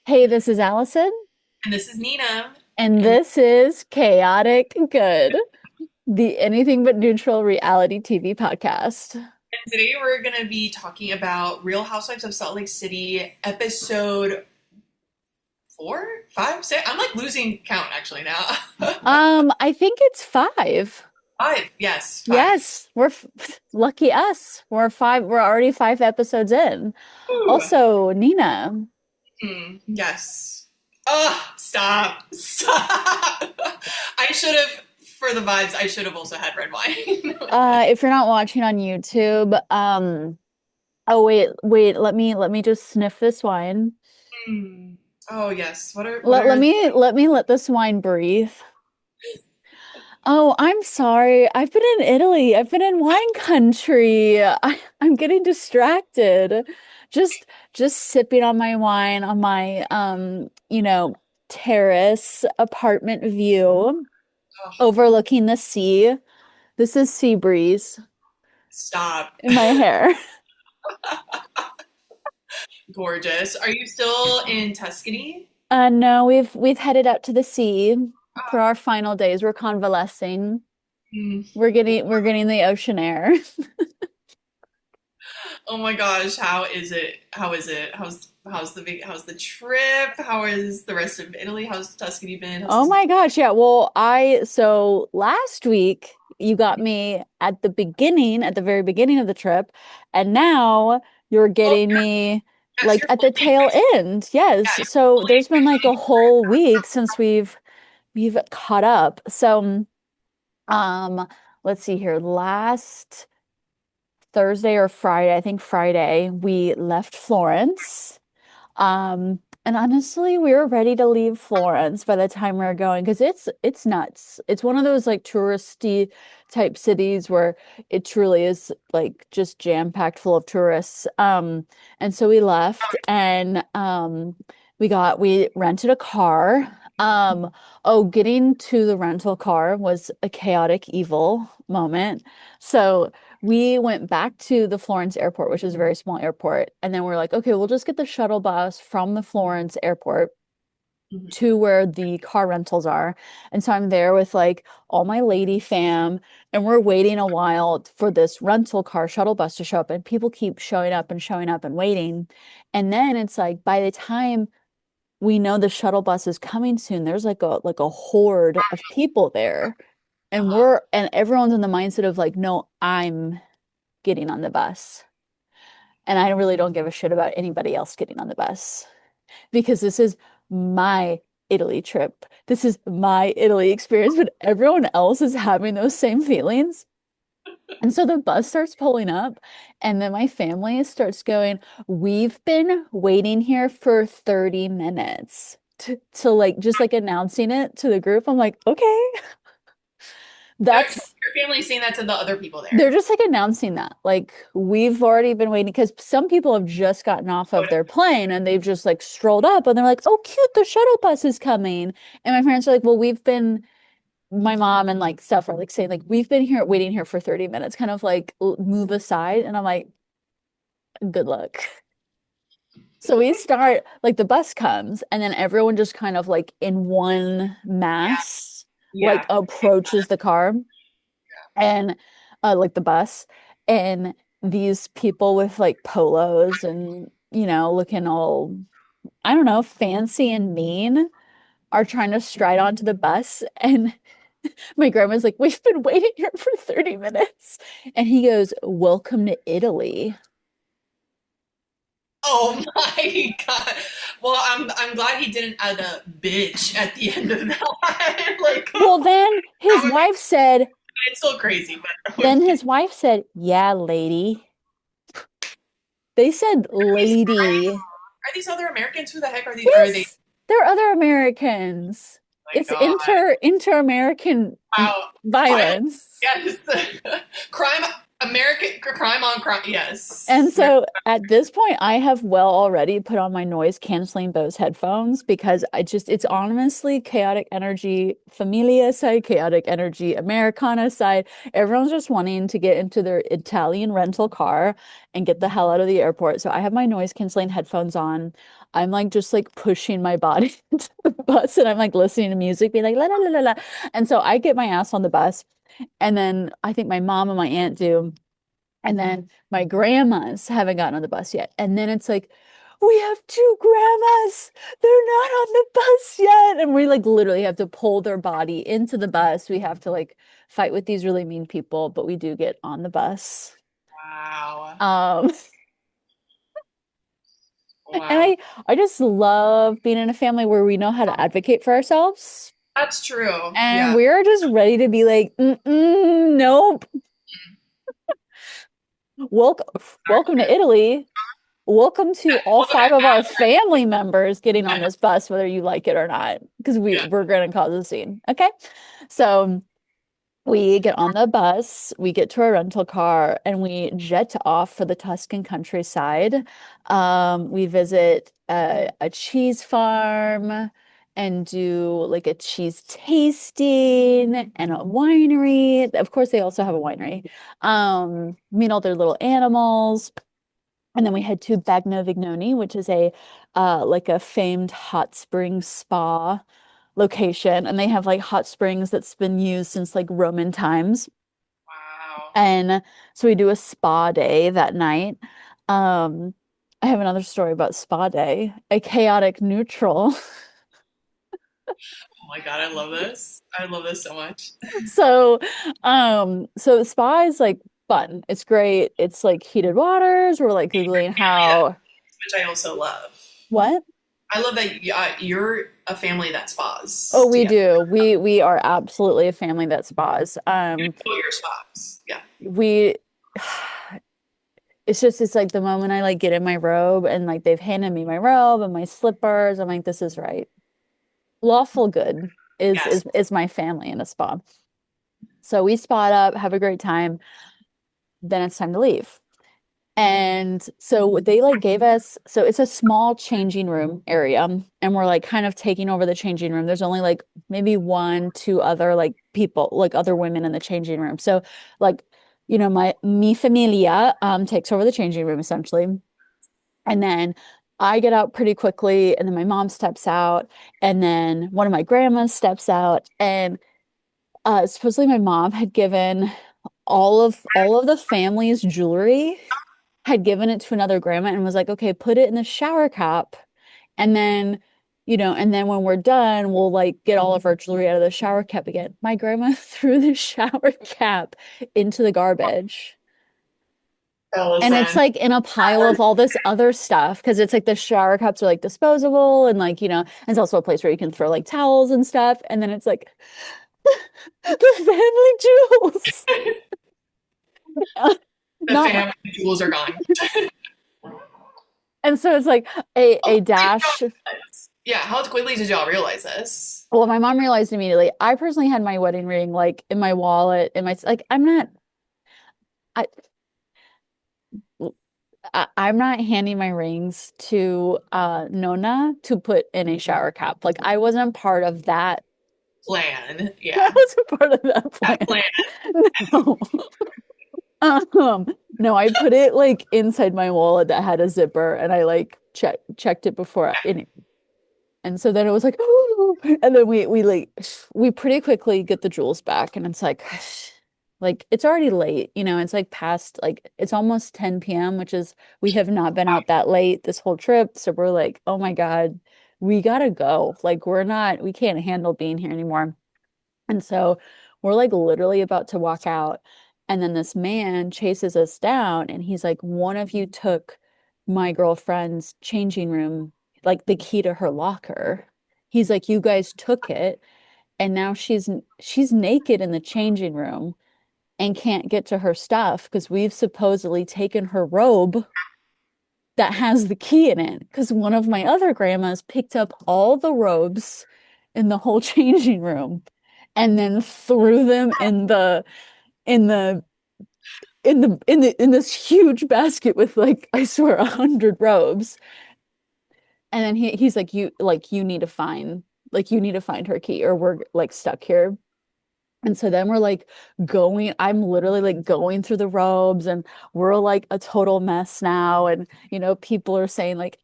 Hey, this is Allison, And this is Nina. and And, this is Chaotic Good, the anything but neutral reality TV podcast. and today we're going to be talking about Real Housewives of Salt Lake City, episode four, five, six. I'm like losing count actually now. I think it's five. Five. Yes, five. Yes, lucky us. We're five. We're already 5 episodes in. Ooh. Also, Nina, Yes. Oh, stop. Stop. I should have, for the vibes, I should have also had red wine. if you're not watching on YouTube, oh wait, let me just sniff this wine. Hmm. Oh, yes. What Let are, me let me let this wine breathe. Oh, I'm sorry. I've been in Italy. I've been in wine country. I'm getting distracted. Just just sipping on my wine on my terrace apartment view oh, overlooking the sea. This is sea breeze stop. in my hair. Gorgeous. Are you still in Tuscany? No, we've headed out to the sea for Ah, our final days. We're convalescing. hmm. We're getting the ocean air. Oh my gosh, how is it? How is it? How's the trip? How is the rest of Italy? How's Tuscany been? How's Oh Tuscany? my gosh, yeah. Well, so last week you got me at the very beginning of the trip, and now you're Oh getting me yes, like you're at the fully tail end. Yes. So there's been like a whole week since we've caught up. So um let's see here. Last Thursday or Friday, I think Friday, we left Florence. And honestly, we were ready to leave Florence by the time we were going because it's nuts. It's one of those like touristy type cities where it truly is like just jam-packed full of tourists. And so we left and we rented a car. Getting to the rental car was a chaotic evil moment. So we went back to the Florence airport, which is a very small airport. And then we're like, okay, we'll just get the shuttle bus from the Florence airport Mhm. to where the car rentals are. And so I'm there with like all my lady fam, and we're waiting a while for this rental car shuttle bus to show up. And people keep showing up and waiting. And then it's like by the time we know the shuttle bus is coming soon, there's like a horde of people there. And everyone's in the mindset of like, no, I'm getting on the bus. And I really don't give a shit about anybody else getting on the bus because this is my Italy trip. This is my Italy experience, but everyone else is having those same feelings. And so the bus starts pulling up, and then my family starts going, we've been waiting here for 30 minutes to like just like announcing it to the group. I'm like, okay, that's Your family saying that to the other people they're there. just like announcing that. Like we've already been waiting because some people have just gotten off of their plane and they've just like strolled up and they're like, "Oh, cute, the shuttle bus is coming." And my parents are like, "Well, my mom and like stuff are like saying like we've been here waiting here for 30 minutes, kind of like move aside." And I'm like, "Good luck." So we start like the bus comes and then everyone just kind of like in one mass like Yeah. approaches the car and like the bus and these people with like polos and looking all I don't know fancy and mean are trying to stride onto the bus and my grandma's like we've been waiting here for 30 minutes and he goes welcome to Italy. Oh my god. Well, I'm glad he didn't add a bitch at the end of that line. Like, Well then that would be, it's still crazy, but that would be. his wife said yeah lady, they said lady. Are these other Americans? Who the heck are these? Are they? Yes, there are other Americans. Oh my It's god. inter-American Wow. Violent. violence. Yes. Crime. American crime on crime. Yes. And so at this point, I have well already put on my noise canceling Bose headphones because it's honestly chaotic energy, familia side, chaotic energy, Americana side. Everyone's just wanting to get into their Italian rental car and get the hell out of the airport. So I have my noise canceling headphones on. I'm like just like pushing my body into the bus and I'm like listening to music, being like la la la la la. And so I get my ass on the bus, and then I think my mom and my aunt do. And then my grandmas haven't gotten on the bus yet. And then it's like, we have two grandmas. They're not on the bus yet. And we like literally have to pull their body into the bus. We have to like fight with these really mean people, but we do get on the bus. Wow. Um, and Wow. I just love being in a family where we know how to advocate for ourselves. That's true. And Yeah. we're just ready to be like, mm-mm, nope. Welcome, welcome to Italy. Welcome to all Welcome to five of our Atlanta. family members getting on this bus, whether you like it or not, because Yeah. we're going to cause a scene. Okay. So we get on the bus, we get to a rental car, and we jet off for the Tuscan countryside. We visit a cheese farm and do like a cheese tasting and a winery. Of course, they also have a winery. Meet all their little animals. And then we head to Bagno Vignoni, which is a like a famed hot spring spa location. And they have like hot springs that's been used since like Roman times. Wow. And so we do a spa day that night. Um, I have another story about spa day, a chaotic neutral. Oh my God, I love this. I love this so much. So, so spa is like fun. It's great. It's like heated waters. We're like Googling Yeah, how, which I also love. what? I love that you're a family that spas Oh, we together. do. We are absolutely a family that spas. Oh, your spas. Yeah. We it's like the moment I like get in my robe and like they've handed me my robe and my slippers, I'm like, this is right. Lawful good is Yes. is my family in a spa. So we spot up, have a great time, then it's time to leave. And so they like gave us, so it's a small changing room area, and we're like kind of taking over the changing room. There's only like maybe one, two other like people, like other women in the changing room. So like, my mi familia takes over the changing room essentially. And then I get out pretty quickly, and then my mom steps out, and then one of my grandmas steps out, and supposedly my mom had given all of the family's jewelry, had given it to another grandma and was like, okay, put it in the shower cap. And then, and then when we're done, we'll like get all of our jewelry out of the shower cap again. My grandma threw the shower cap into the garbage. And it's Allison. like in a pile of all this other stuff because it's like the shower cups are like disposable and like, it's also a place where you can throw like towels and stuff. And then it's like the family jewels. The Not my, family jewels are gone. and so it's like Oh, a wait, dash. yeah, how quickly did y'all realize this? Well, my mom realized immediately. I personally had my wedding ring like in my wallet, in my like I'm not I, I'm not handing my rings to Nona to put in a shower cap. Like I wasn't part of that. Plan. I Yeah. wasn't part of that That plan. plan. No. No, I put it like inside my wallet that had a zipper and I like checked it before in it. And so then it was like, and then we pretty quickly get the jewels back, and it's like it's already late, it's like past like it's almost 10 p.m., which is we have not been out that late this whole trip. So we're like, oh my God, we gotta go. Like we can't handle being here anymore. And so we're like literally about to walk out. And then this man chases us down and he's like, one of you took my girlfriend's changing room, like the key to her locker. He's like, you guys took it. And now she's naked in the changing room and can't get to her stuff because we've supposedly taken her robe that has the key in it. Because one of my other grandmas picked up all the robes in the whole changing room and then threw them in the in this huge basket with like I swear 100 robes. And then he's like, you need to find her key or we're like stuck here. And so then we're like I'm literally like going through the robes and we're like a total mess now. And, people are saying like,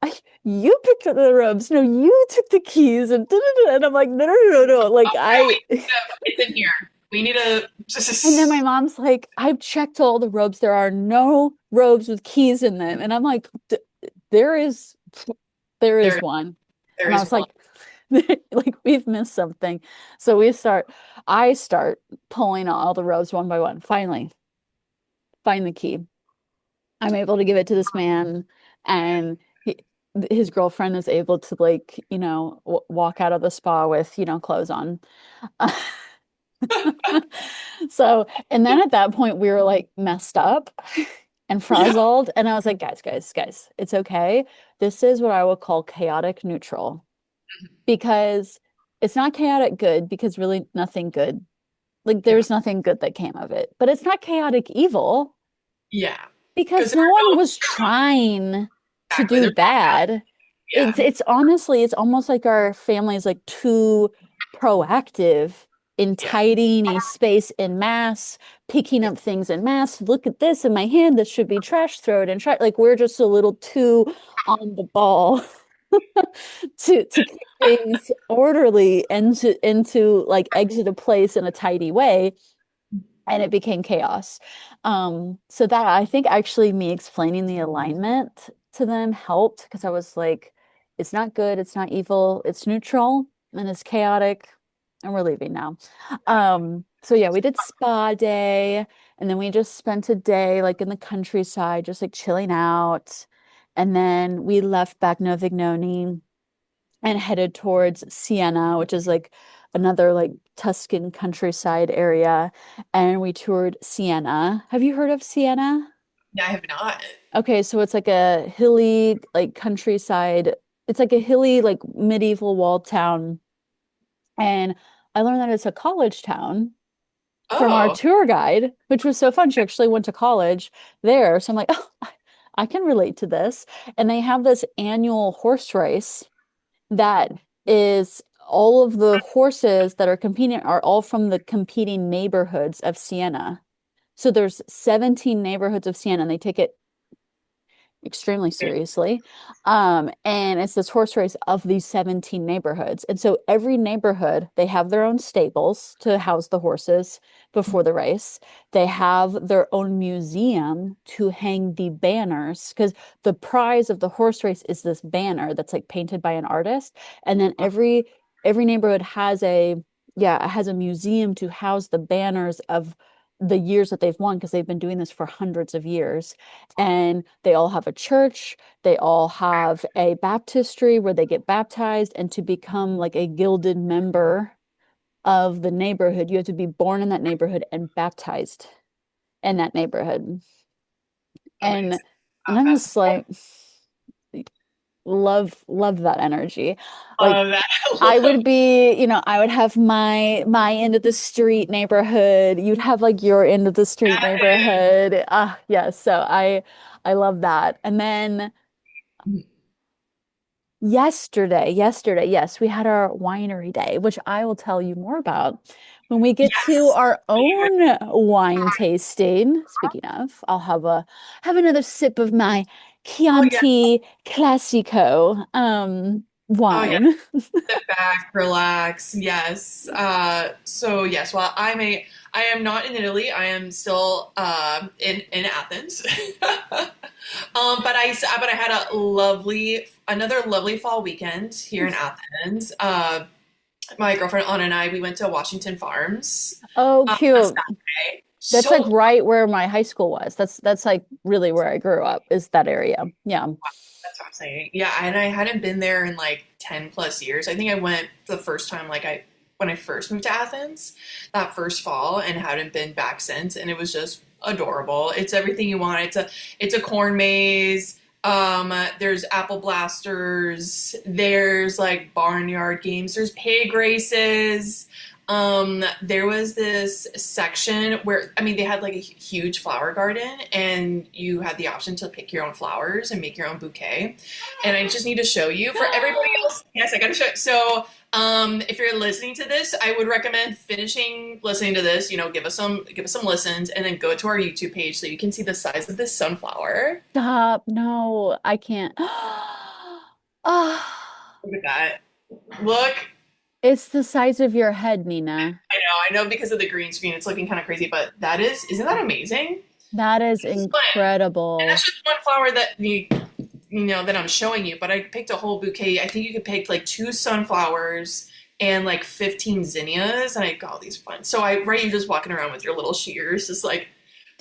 you picked up the robes. No, you took the keys and and I'm like, no, no, no, no. Like Oh no, it's in here. We need a. and then my mom's like, I've checked all the robes. There are no robes with keys in them. And I'm like, there is, there is There, one. there And I is was one. like, like we've missed something. So I start pulling all the robes one by one. Finally, find the key. I'm able to give it to this man, and his girlfriend is able to like, walk out of the spa with, clothes on. So, and then at that point we were like messed up and Yeah. frazzled. And I was like, guys, guys, guys, it's okay. This is what I would call chaotic neutral because it's not chaotic good because really nothing good, like Yeah. there's nothing good that came of it, but it's not chaotic evil Yeah. Because because there no are one no was trying to exactly. do There's no bad. bad. Yeah. It's honestly, it's almost like our family is like too proactive in Yeah. tidying a space in mass, picking up things in mass. Look at this in my hand. This should be trash. Throw it in trash. Like we're just a little too on the ball to keep things orderly and to into like exit a place in a tidy way, and it became chaos. So that I think actually me explaining the alignment to them helped because I was like, it's not good, it's not evil, it's neutral and it's chaotic, and we're leaving now. So yeah, we did spa day, and then we just spent a day like in the countryside, just like chilling out. And then we left Bagno Vignoni and headed towards Siena, which is like another like Tuscan countryside area. And we toured Siena. Have you heard of Siena? Yeah, I have not. Okay, so it's like a hilly, like countryside. It's like a hilly, like medieval walled town. And I learned that it's a college town from our Oh, tour guide, which was so fun. She actually went to college there. So I'm like, oh, I can relate to this. And they have this annual horse race that is all of the horses that are competing are all from the competing neighborhoods of Siena. So there's 17 neighborhoods of Siena, and they take it extremely seriously. And it's this horse race of these 17 neighborhoods. And so every neighborhood, they have their own stables to house the horses before the race. They have their own museum to hang the banners because the prize of the horse race is this banner that's like painted by an artist. And then every neighborhood has a museum to house the banners of the years that they've won because they've been doing this for hundreds of years. And they all have a church, they all have a baptistry where they get baptized. And to become like a gilded member of the neighborhood, you have to be born in that neighborhood and baptized in that neighborhood. And amazing. and I'm Fascinating. just like, love that energy. Like That. I would be, I would have my end of the street neighborhood. You'd have like your end of the street Yes. neighborhood. Ah, yes. So I love that. And then yesterday, yes, we had our winery day, which I will tell you more about when we get to Yes. our own wine tasting. Speaking of, I'll have another sip of my Oh yeah. Chianti Classico Oh yeah. wine. Sit back, relax. Yes. So yes, well, I am not in Italy. I am still in Athens. But I had another lovely fall weekend here in Athens. My girlfriend Anna and I, we went to Washington Farms Oh, on cute. Saturday. That's like So right where my high school was. That's like really where I grew up, is that area. Yeah. that's fascinating. Yeah, and I hadn't been there in like 10 plus years. I think I went the first time when I first moved to Athens that first fall and hadn't been back since, and it was just adorable. It's everything you want. It's a corn maze. There's apple blasters, there's like barnyard games, there's pig races. There was this section where, I mean, they had like a huge flower garden and you had the option to pick your own flowers and make your own bouquet. And I just need to show you for everybody else. Yes, I gotta show. So, If you're listening to this, I would recommend finishing listening to this. Give us some listens, and then go to our YouTube page so you can see the size of this sunflower. Stop. No, I can't. Ah, Look at that. Look, it's the size of your head, Nina. I know because of the green screen, it's looking kind of crazy, but isn't that amazing? That is And that's incredible. just one flower that that I'm showing you. But I picked a whole bouquet. I think you could pick like two sunflowers and like 15 zinnias, and I got all these fun. So you're just walking around with your little shears, just like,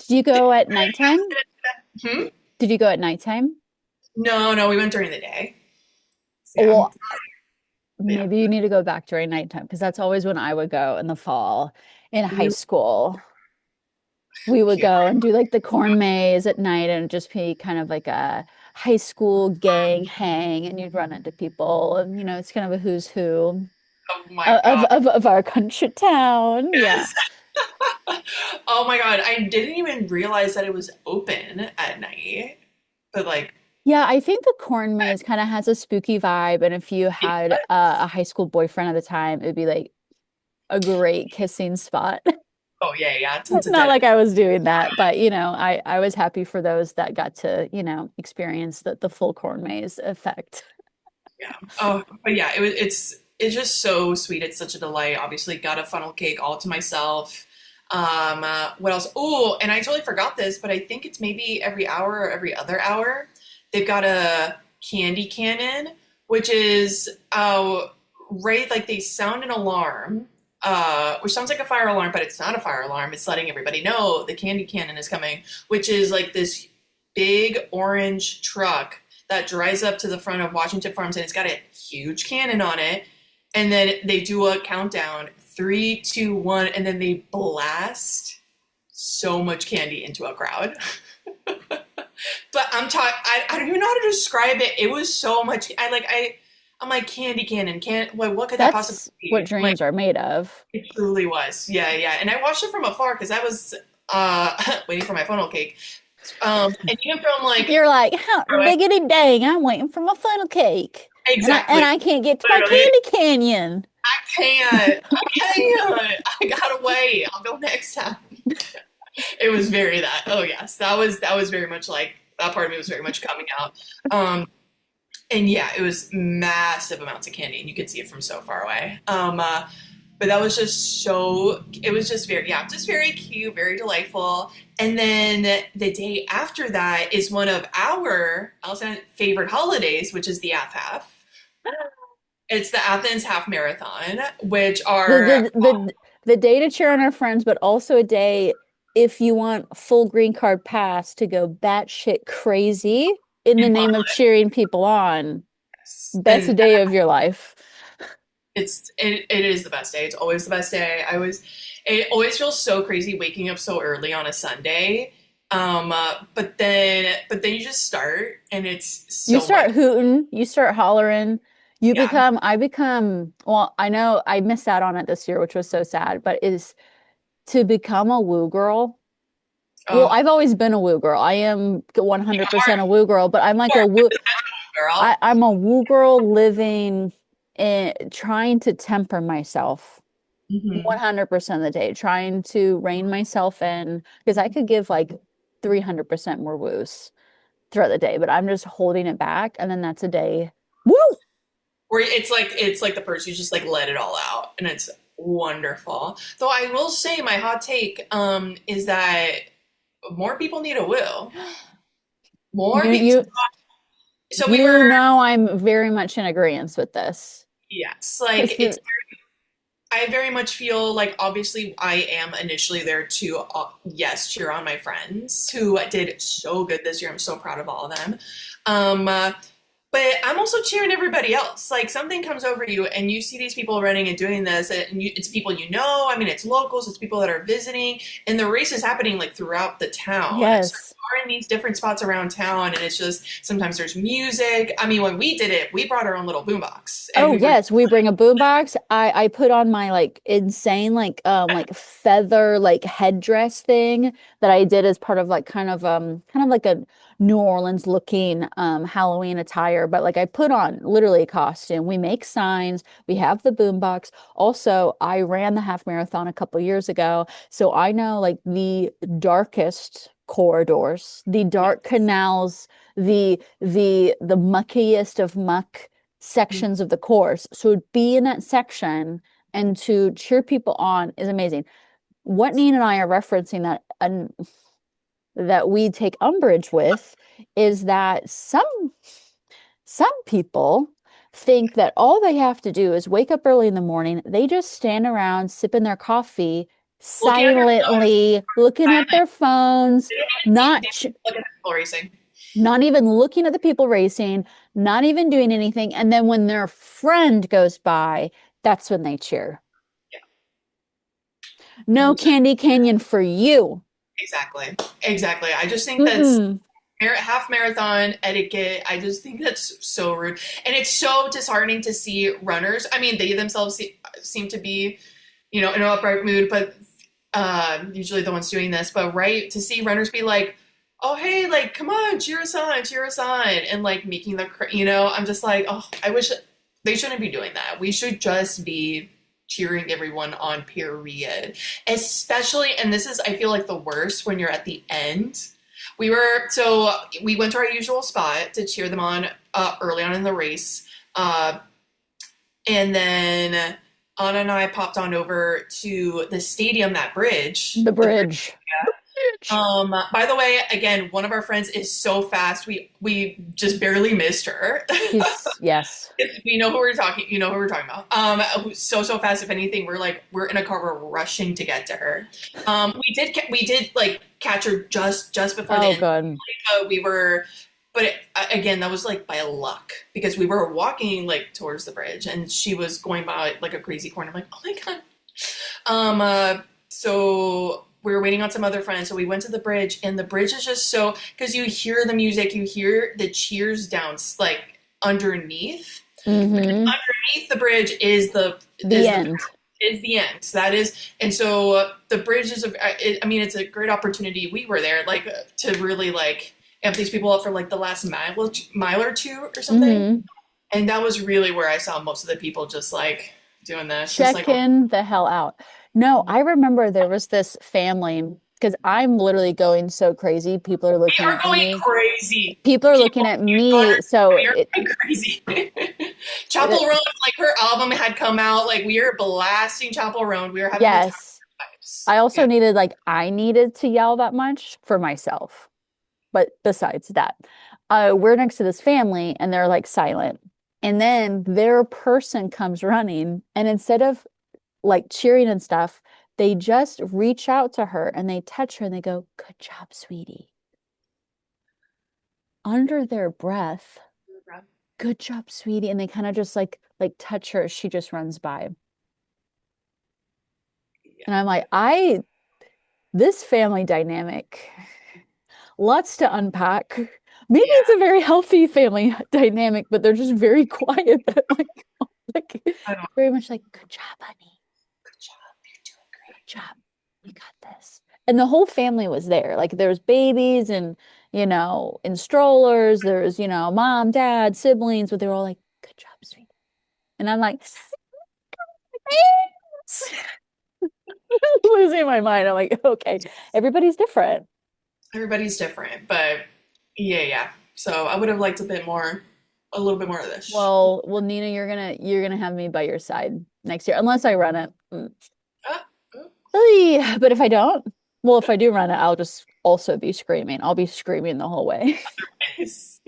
Did you go at nighttime? hmm? Did you go at nighttime? No, no, we went during the day. Yeah, Well, yeah. maybe you need to go back during nighttime because that's always when I would go in the fall in high We school. We would yeah. go and do like the corn maze at night and just be kind of like a high school gang hang, and you'd run into people, and it's kind of a who's who Oh my of god. of, of our country town. Yeah. Yes. Oh my god. I didn't even realize that it was open at night. But like, Yeah, I think the corn maze kind of has a spooky vibe, and if you had a high school boyfriend at the time, it'd be like a great kissing spot. oh yeah, yeah, tons of Not dead. like I was doing that, but I was happy for those that got to, experience the full corn maze effect. Yeah. Oh, but yeah, it's just so sweet. It's such a delight. Obviously, got a funnel cake all to myself. What else? Oh, and I totally forgot this, but I think it's maybe every hour or every other hour. They've got a candy cannon, which is right like they sound an alarm, which sounds like a fire alarm, but it's not a fire alarm. It's letting everybody know the candy cannon is coming, which is like this big orange truck that drives up to the front of Washington Farms, and it's got a huge cannon on it. And then they do a countdown, three, two, one, and then they blast so much candy into a crowd. But I don't even know how to describe it. It was so much. I'm like candy cannon. What could that possibly That's what be? I'm like, dreams are made of. it truly was. Yeah, yeah. And I watched it from afar because I was waiting for my funnel cake. And even from like You're like, how diggity dang, I'm waiting for my funnel cake. And I exactly, and I can't get to my literally, candy canyon. I can't. I gotta wait. I'll go next time. It was very that. Oh yes, that was very much like that part of me was very much coming out. And yeah, it was massive amounts of candy, and you could see it from so far away. But that was just so. It was just very, yeah, just very cute, very delightful. And then the day after that is one of our Allison favorite holidays, which is the Ath Half. It's the Athens Half Marathon, which The are the the the day to cheer on our friends, but also a day if you want full green card pass to go batshit crazy in the name of cheering people on. Best and day of your life. it is the best day. It's always the best day. It always feels so crazy waking up so early on a Sunday. But then you just start, and it's You so much. start hooting, you start hollering. Yeah. Well, I know I missed out on it this year, which was so sad, but is to become a woo girl. Well, Oh, I've always been a woo girl. I am you 100% a woo girl, but I'm like a woo. are, girl. I'm a woo girl living in trying to temper myself Hmm. 100% of the day, trying to rein myself in because I could give like 300% more woos throughout the day, but I'm just holding it back. And then that's a day. Woo! Where it's like the person who just like let it all out, and it's wonderful. Though I will say my hot take is that more people need a will. More You, people. you, So we were, I'm very much in agreement with this. yes, Because like it's I very much feel like obviously I am initially there to yes cheer on my friends who did so good this year. I'm so proud of all of them. Um, uh, but I'm also cheering everybody else. Like something comes over you and you see these people running and doing this, and it's people you know. I mean, it's locals, it's people that are visiting, and the race is happening like throughout the town. So yes. we are in these different spots around town, and it's just sometimes there's music. I mean, when we did it, we brought our own little boombox, and Oh we were yes, we bring a boombox. I put on my like insane like feather like headdress thing that I did as part of like kind of like a New Orleans looking Halloween attire, but like I put on literally a costume. We make signs, we have the boombox. Also, I ran the half marathon a couple years ago, so I know like the darkest corridors, the dark Yes. canals, the muckiest of muck sections of the course. So to be in that section and to cheer people on is amazing. What Nina and I are referencing that we take umbrage with is that some people think that all they have to do is wake up early in the morning. They just stand around sipping their coffee, Looking at their phones, silently looking at silent. their phones, They not didn't even look at the people racing. not even looking at the people racing, not even doing anything. And then when their friend goes by, that's when they cheer. Yeah, No which is candy canyon for you. exactly, exactly. I just think that's Mm-mm. half marathon etiquette. I just think that's so rude, and it's so disheartening to see runners. I mean, they themselves seem to be, in an upright mood, but usually the ones doing this. But right to see runners be like, "Oh, hey, like, come on, cheer us on," and like making I'm just like, oh, I wish they shouldn't be doing that. We should just be cheering everyone on, period. Especially, and this is, I feel like the worst when you're at the end. We went to our usual spot to cheer them on early on in the race. And then Anna and I popped on over to the stadium, that bridge. The The bridge. bridge. By the way, again, one of our friends is so fast. We just barely missed her. She's, yes. We know who we're talking. You know who we're talking about. So fast. If anything, we're in a car. We're rushing to get to her. We did like catch her just before the Oh, end. good. We were, but again, that was like by luck because we were walking like towards the bridge, and she was going by like a crazy corner. I'm like, oh my god. So we were waiting on some other friends, so we went to the bridge, and the bridge is just so because you hear the music, you hear the cheers down like underneath. Mm-hmm. Underneath the bridge is The end. the end. So that is, and so the bridge is I mean, it's a great opportunity. We were there like to really like amp these people up for like the last mile or two or something, Mm-hmm. and that was really where I saw most of the people just like doing this, just like, oh, Checking the hell out. No, I remember there was this family because I'm literally going so crazy. People are we looking are at going me. crazy. People are looking People, at you daughter, me. So we are going crazy. Chapel Roan, like her album had come out, like we are blasting Chapel Roan. We were having the time of yes, our lives. I also Yeah. needed like I needed to yell that much for myself. But besides that, we're next to this family and they're like silent. And then their person comes running, and instead of like cheering and stuff, they just reach out to her and they touch her and they go, "Good job, sweetie." Under their breath, "Good job, sweetie." And they kind of just like touch her as she just runs by. Yeah. And I'm like, this family dynamic, lots to unpack. Maybe Yeah. it's a very healthy family dynamic, but they're just very quiet. Like I don't. very much like, "Good job, honey. Good job. You're doing Good job. We got this." And the whole family was there. Like there was babies and, in strollers. There's, mom, dad, siblings, but they were all like, "Good job, sweetie." And I'm like, losing my mind. I'm like, okay, everybody's different. Everybody's different, but yeah. So I would have liked a little bit more of this. Well, Nina, you're gonna have me by your side next year, unless I run it. Ah, oh. Oy. But if I don't, well, if I do run it, I'll just also be screaming. I'll be screaming the whole way. Yes.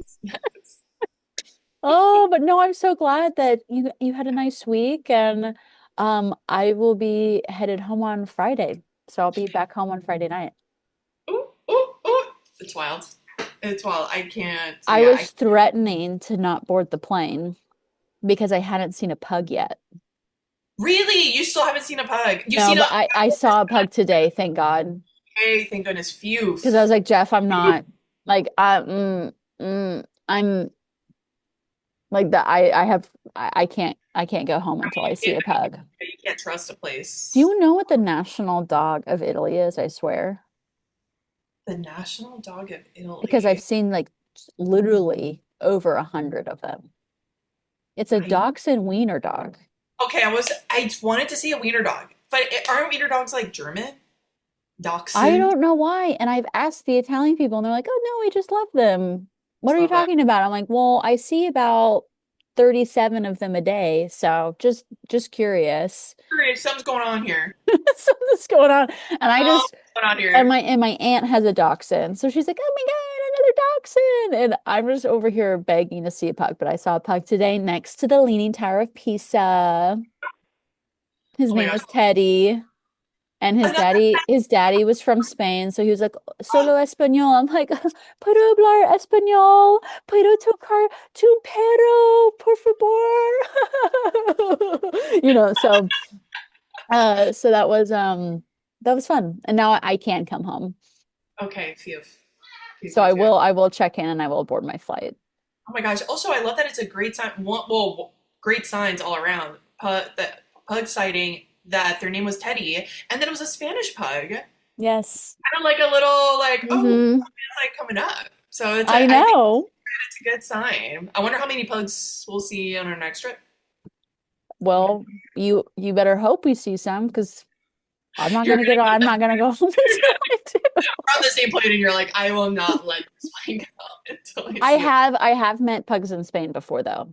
Oh, but no, I'm so glad that you had a nice week, and I will be headed home on Friday. So I'll be back home on Friday night. Ooh. It's wild. It's wild. I can't. I Yeah. was threatening to not board the plane because I hadn't seen a pug yet. Really? You still haven't seen a pug? You've No, seen a. but I saw a pug today, thank God. Hey, thank goodness. Phew. Because I was like, Jeff, I'm not like I'm like that I can't go home until I see a pug. You can't trust a Do place. you know what the national dog of Italy is? I swear. The national dog of because I've Italy. seen like literally over 100 of them. It's a I dachshund wiener dog. Okay, I wanted to see a wiener dog, but aren't wiener dogs like German? I Dachshund? don't know why. And I've asked the Italian people, and they're like, oh, no, we just love them. What Just are you love that. talking about? I'm like, well, I see about 37 of them a day. So just curious. Curious, something's going on here. Something's going on. And I Something's just, going on here. and my aunt has a dachshund. So she's like, oh my God, another dachshund. And I'm just over here begging to see a pug. But I saw a pug today next to the Leaning Tower of Pisa. His Oh my name gosh. was Teddy. And Another, his daddy was from Spain, so he was like, oh, solo español. I'm like, puedo hablar español, puedo tocar tu perro, por favor. So so that was fun. And now I can come home. okay, phew. Phew, So phew, phew. I will check in and I will board my flight. Oh my gosh. Also, I love that it's a great sign. Well, great signs all around. The pug sighting that their name was Teddy, and then it was a Spanish pug. Kind Yes. of like a little like, oh, Hmm. it's like coming up. So I I think know. it's a good sign. I wonder how many pugs we'll see on our next trip. Well, you better hope we see some because You're gonna I'm not gonna go home until I do. on the same plane, and you're like, I will not let this plane go until I see it. I have met pugs in Spain before though.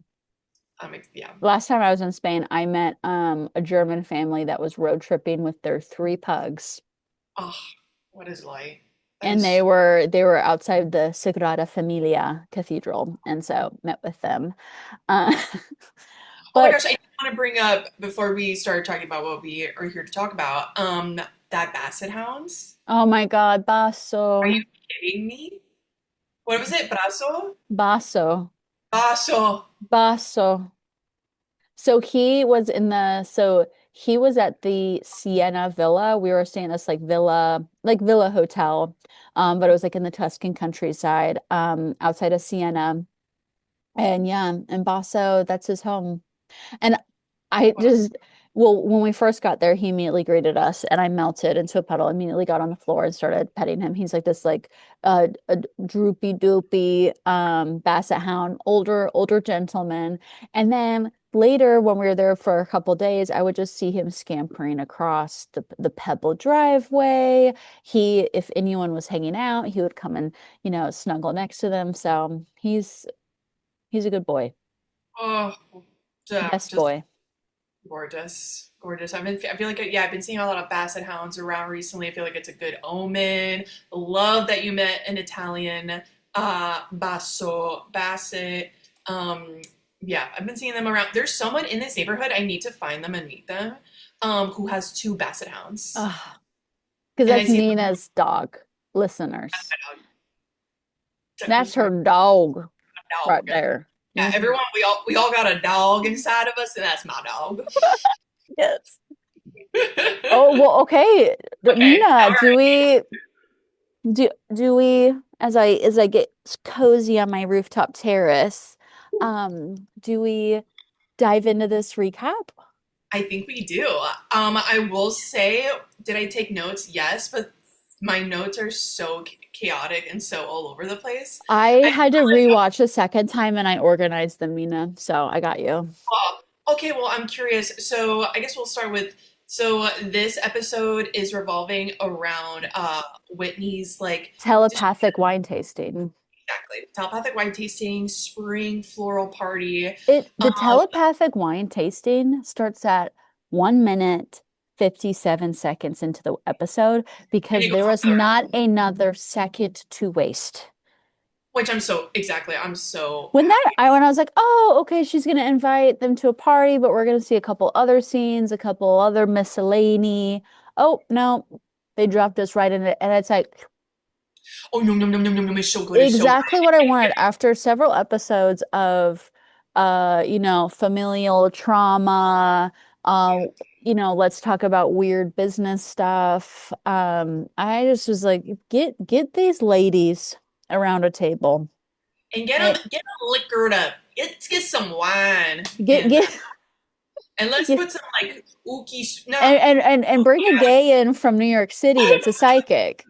Yeah. Last time I was in Spain, I met a German family that was road tripping with their three pugs. Oh, what is light? That And is. they were outside the Sagrada Familia Cathedral, and so met with them. Uh, Oh my but gosh, I want to bring up before we start talking about what we are here to talk about. That Basset Hounds. oh my God, Are you Basso, kidding me? What was it? Brazo? Basso, Basso. Basso. So he was at the Siena Villa. We were staying at this like villa hotel. But it was like in the Tuscan countryside, outside of Siena. And yeah, and Basso, that's his home. And I Wow. just, well, when we first got there, he immediately greeted us, and I melted into a puddle, immediately got on the floor and started petting him. He's like this, like, a droopy doopy, basset hound, older gentleman. And then later, when we were there for a couple days, I would just see him scampering across the pebble driveway. If anyone was hanging out, he would come and, snuggle next to them. So he's a good boy, Oh, yeah, best just boy. gorgeous. Gorgeous. I feel like, yeah, I've been seeing a lot of Basset Hounds around recently. I feel like it's a good omen. Love that you met an Italian Basset. Um, yeah, I've been seeing them around. There's someone in this neighborhood, I need to find them and meet them, who has two Basset Hounds. Because And I that's see Nina's dog, listeners. them. That's her dog right Dog. there. Yeah, Mhm. everyone, we all got a dog inside of us, and that's my dog. Yes. Oh, well, okay. Okay, Nina, all right. do we as I get cozy on my rooftop terrace, do we dive into this recap? I think we do. I will say, did I take notes? Yes, but my notes are so chaotic and so all over the place. I I had to feel like, rewatch a second time and I organized them, Nina. So I got you. okay, well, I'm curious. So I guess we'll start with. So this episode is revolving around Whitney's like just Telepathic wine tasting. exactly telepathic wine tasting, spring floral party. The telepathic wine tasting starts at 1 minute 57 seconds into the episode And because it goes there on was forever. not another second to waste. Which I'm so exactly. I'm so When happy. I was like, oh, okay, she's gonna invite them to a party, but we're gonna see a couple other scenes, a couple other miscellany. Oh no, they dropped us right in it, and it's like Oh no no no no no no! It's so good. It's so good. exactly what I wanted after several episodes of familial trauma, uh, let's talk about weird business stuff. I just was like, get these ladies around a table. And Eh, get them liquored up. Get some wine Get in them. get And let's get put some like ookie. No, and bring a gay in from New York City that's a psychic.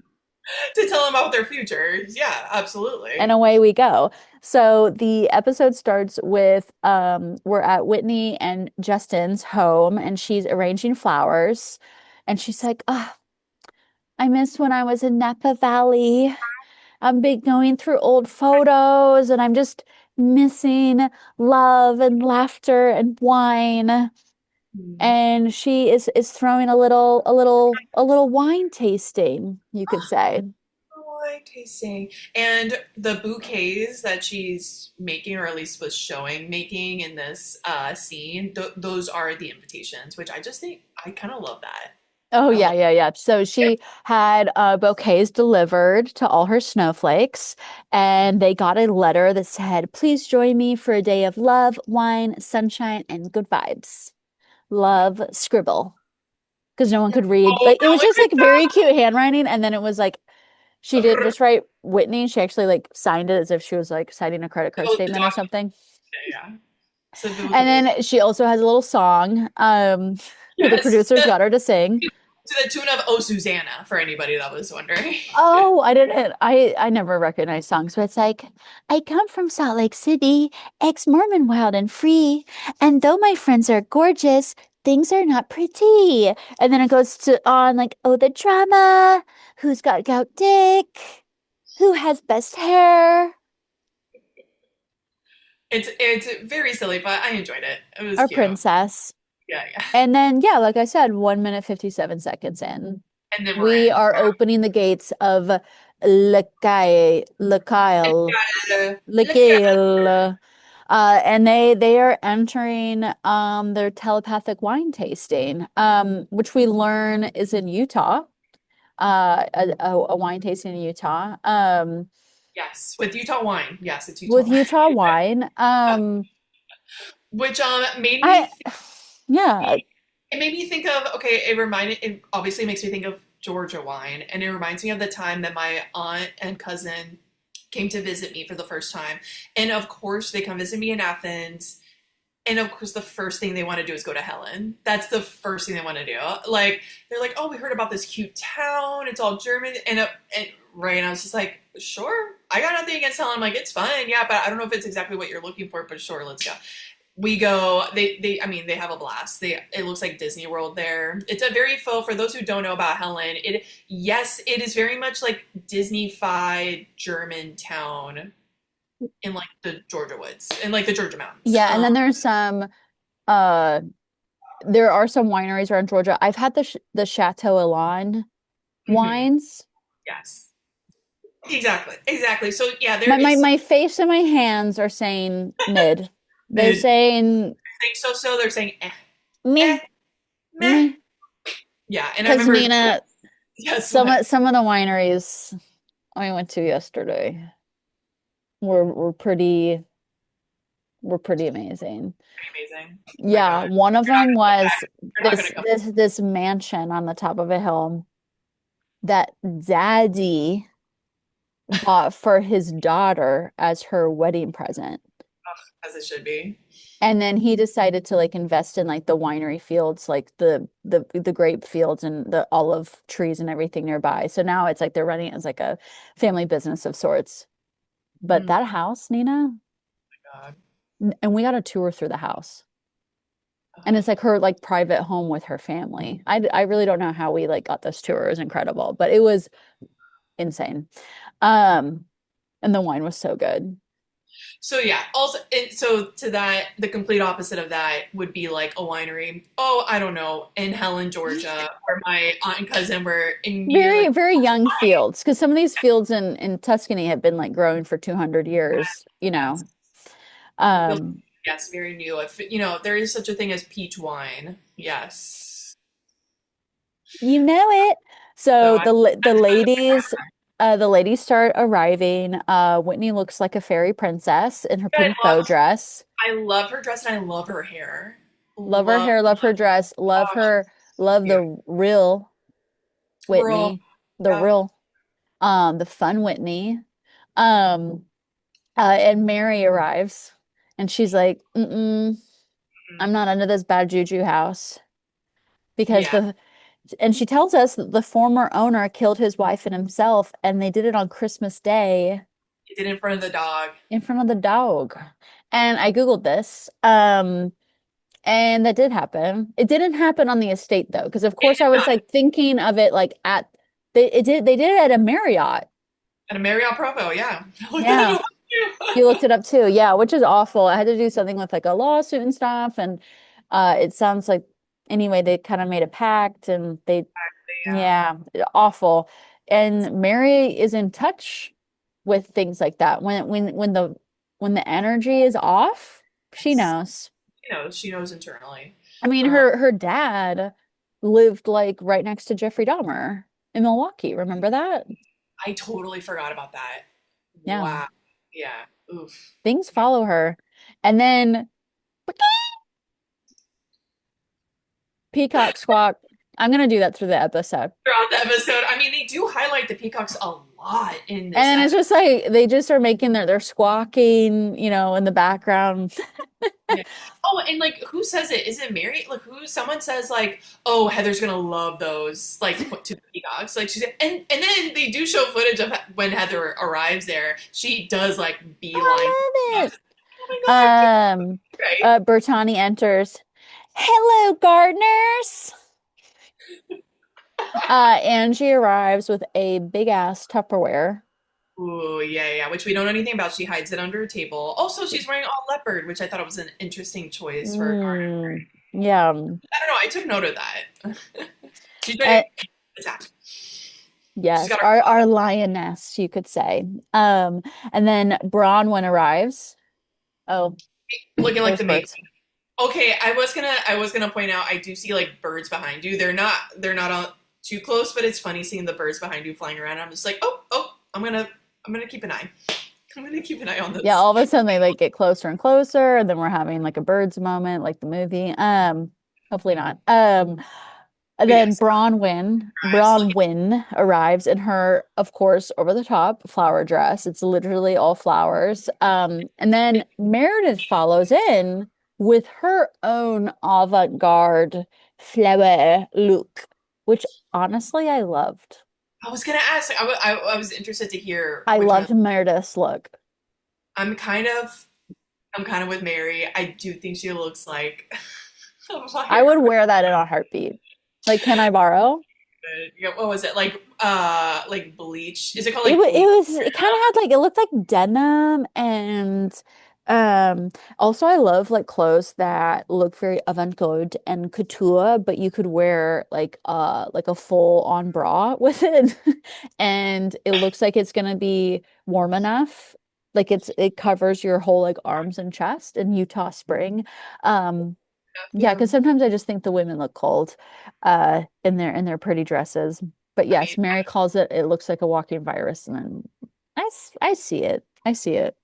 to tell them about their futures. Yeah, And absolutely. away we go. So the episode starts with we're at Whitney and Justin's home and she's arranging flowers and she's like, "Oh, I miss when I was in Napa Valley. I'm big going through old photos and I'm just missing love and laughter and wine." Hmm. And she is throwing a little wine tasting, you could say. Wine tasting. And the bouquets that she's making, or at least was showing making in this scene, those are the invitations, which I just think I kind of love that. Oh I yeah, love yeah, yeah. So it. she had bouquets delivered to all her snowflakes, and they got a letter that said, "Please join me for a day of love, wine, sunshine, and good vibes. Love, Scribble." Because no one could read. Oh, Like it no, was look just at like very cute handwriting, and then it was like she didn't that. just write Whitney. She actually like signed it as if she was like signing a credit card Oh, the statement or document. something. Yeah, yeah. So if it was a And big, then she also has a little song that the yes, producers got her to sing. to the tune of "Oh Susanna" for anybody that was wondering. Oh, I didn't. I never recognize songs, but it's like, "I come from Salt Lake City, ex-Mormon, wild and free. And though my friends are gorgeous, things are not pretty." And then it goes to on like, "Oh, the drama. Who's got gout dick? Who has best hair? It's very silly, but I enjoyed it. It was Our cute. princess." Yeah, yeah. And then, yeah, like I said, 1 minute 57 seconds in, And then we're we in. are opening the gates of Lekyle, Lekyle, Look at Lekyle. And they are entering their telepathic wine tasting, which we learn is in Utah, a wine tasting in Utah, yes, with Utah wine. Yes, it's Utah with wine. Utah wine. Which made me I yeah, it made me think of, okay, it obviously makes me think of Georgia wine, and it reminds me of the time that my aunt and cousin came to visit me for the first time. And of course they come visit me in Athens, and of course the first thing they want to do is go to Helen. That's the first thing they want to do. Like, they're like, "Oh, we heard about this cute town, it's all German," and right, and I was just like, "Sure, I got nothing against Helen." I'm like, "It's fine, yeah, but I don't know if it's exactly what you're looking for, but sure, let's go." We go, they I mean, they have a blast. It looks like Disney World there. It's a very faux, for those who don't know about Helen, yes, it is very much like Disney-fied German town in like the Georgia woods, in like the Georgia mountains. yeah. And then there's some uh there are some wineries around Georgia. I've had the Chateau Elan Mhm. wines. Yes, exactly. So yeah, there My is my face and my hands are saying mid. They're mid. saying Think so. They're saying meh, meh. meh. Yeah, and I Because remember, Nina, yes, what? some of the wineries I went to yesterday were pretty amazing. Amazing. My Yeah, God, one of you're not them gonna come was back. You're not gonna come. this mansion on the top of a hill that daddy bought for his daughter as her wedding present. As it should be. And then he decided to like invest in like the winery fields, like the grape fields and the olive trees and everything nearby. So now it's like they're running it as like a family business of sorts. But Mm, that house, Nina, God. and we got a tour through the house. And it's Oh. like her like private home with her family. I really don't know how we like got this tour. It was incredible, but it was insane. Um, and the wine was so good. So yeah, also, so to that, the complete opposite of that would be like a winery. Oh, I don't know, in Helen, Georgia, where my aunt and cousin were immediately Very, like, very young fields, because some of these fields in Tuscany have been like growing for 200 years, you yes, know. feels, Um, yes, very new. If there is such a thing as peach wine, yes. you know it. So So I, the ladies start arriving. Whitney looks like a fairy princess in her I pink bow love, dress. I love her dress and I love her hair. Love her Love, hair, love her dress, love oh, her, love beautiful. the real Girl, Whitney, the yeah. real, the fun Whitney. Um, and Mary arrives and she's like, "Mm-mm, I'm Mm, not under this bad juju house." Because yeah. And she tells us that the former owner killed his wife and himself, and they did it on Christmas Day He did it in front of the dog. in front of the dog. And I Googled this. And that did happen. It didn't happen on the estate though, because of course I was like thinking of it like at they did it at a Marriott. At a Marriott Provo, yeah. I looked that Yeah. up too. You looked it up too. Yeah, which is awful. I had to do something with like a lawsuit and stuff. And it sounds like anyway, they kind of made a pact and they Yeah. yeah, awful. And Mary is in touch with things like that. When the energy is off, she Yes. knows. She knows internally. I mean, Uh, her dad lived like right next to Jeffrey Dahmer in Milwaukee. Remember that? I totally forgot about that. Yeah. Wow. Yeah. Oof. Things follow her. And then peacock squawk. I'm gonna do that through the episode. Throughout the episode, I mean, they do highlight the peacocks a lot in And this then it's episode. just like they just are making they're squawking, in the background. Yeah. Oh, and like, who says it? Is it Mary? Like, who? Someone says like, "Oh, Heather's gonna love those." Like, put to the peacocks. Like, she's and then they do show footage of when Heather arrives there. She does like beeline. I love it. Oh my god! Right? Bertani enters. Hello, gardeners. Angie arrives with a big ass Tupperware. Ooh, yeah, yeah. Which we don't know anything about. She hides it under a table. Also, she's wearing all leopard, which I thought was an interesting choice for a garden. Yeah. I don't know. I took note of that. She's Uh, ready to attack. She's yes, got her our lioness, you could say. And then Bronwyn arrives. Oh, looking like there's the maid. birds. Okay, I was gonna point out I do see like birds behind you. They're not on too close, but it's funny seeing the birds behind you flying around. I'm just like, oh, I'm gonna keep an eye. I'm gonna keep an eye on Yeah, this. all of a sudden they like get closer and closer, and then we're having like a birds moment, like the movie. Hopefully not. And But then yes, looking. Bronwyn arrives in her, of course, over the top flower dress. It's literally all flowers. And then Meredith follows in with her own avant-garde flower look, which honestly I loved. I was gonna ask. I was interested to hear I which one. loved Meredith's look. I'm kind of I'm kind of with Mary. I do think she looks like a I fire. would wear that in a heartbeat. Like, can I borrow? Yeah, what was it like bleach? Is it called It like was, it bleach? was, it kind of had like, it looked like denim and, also I love like clothes that look very avant-garde and couture, but you could wear like a full-on bra with it. And it looks like it's gonna be warm enough. Like it covers your whole like arms and chest in Utah spring. Um, yeah, Yeah. because sometimes I just think the women look cold in their pretty dresses. But I mean, yes, Mary calls it looks like a walking virus, and then I see it. I see it.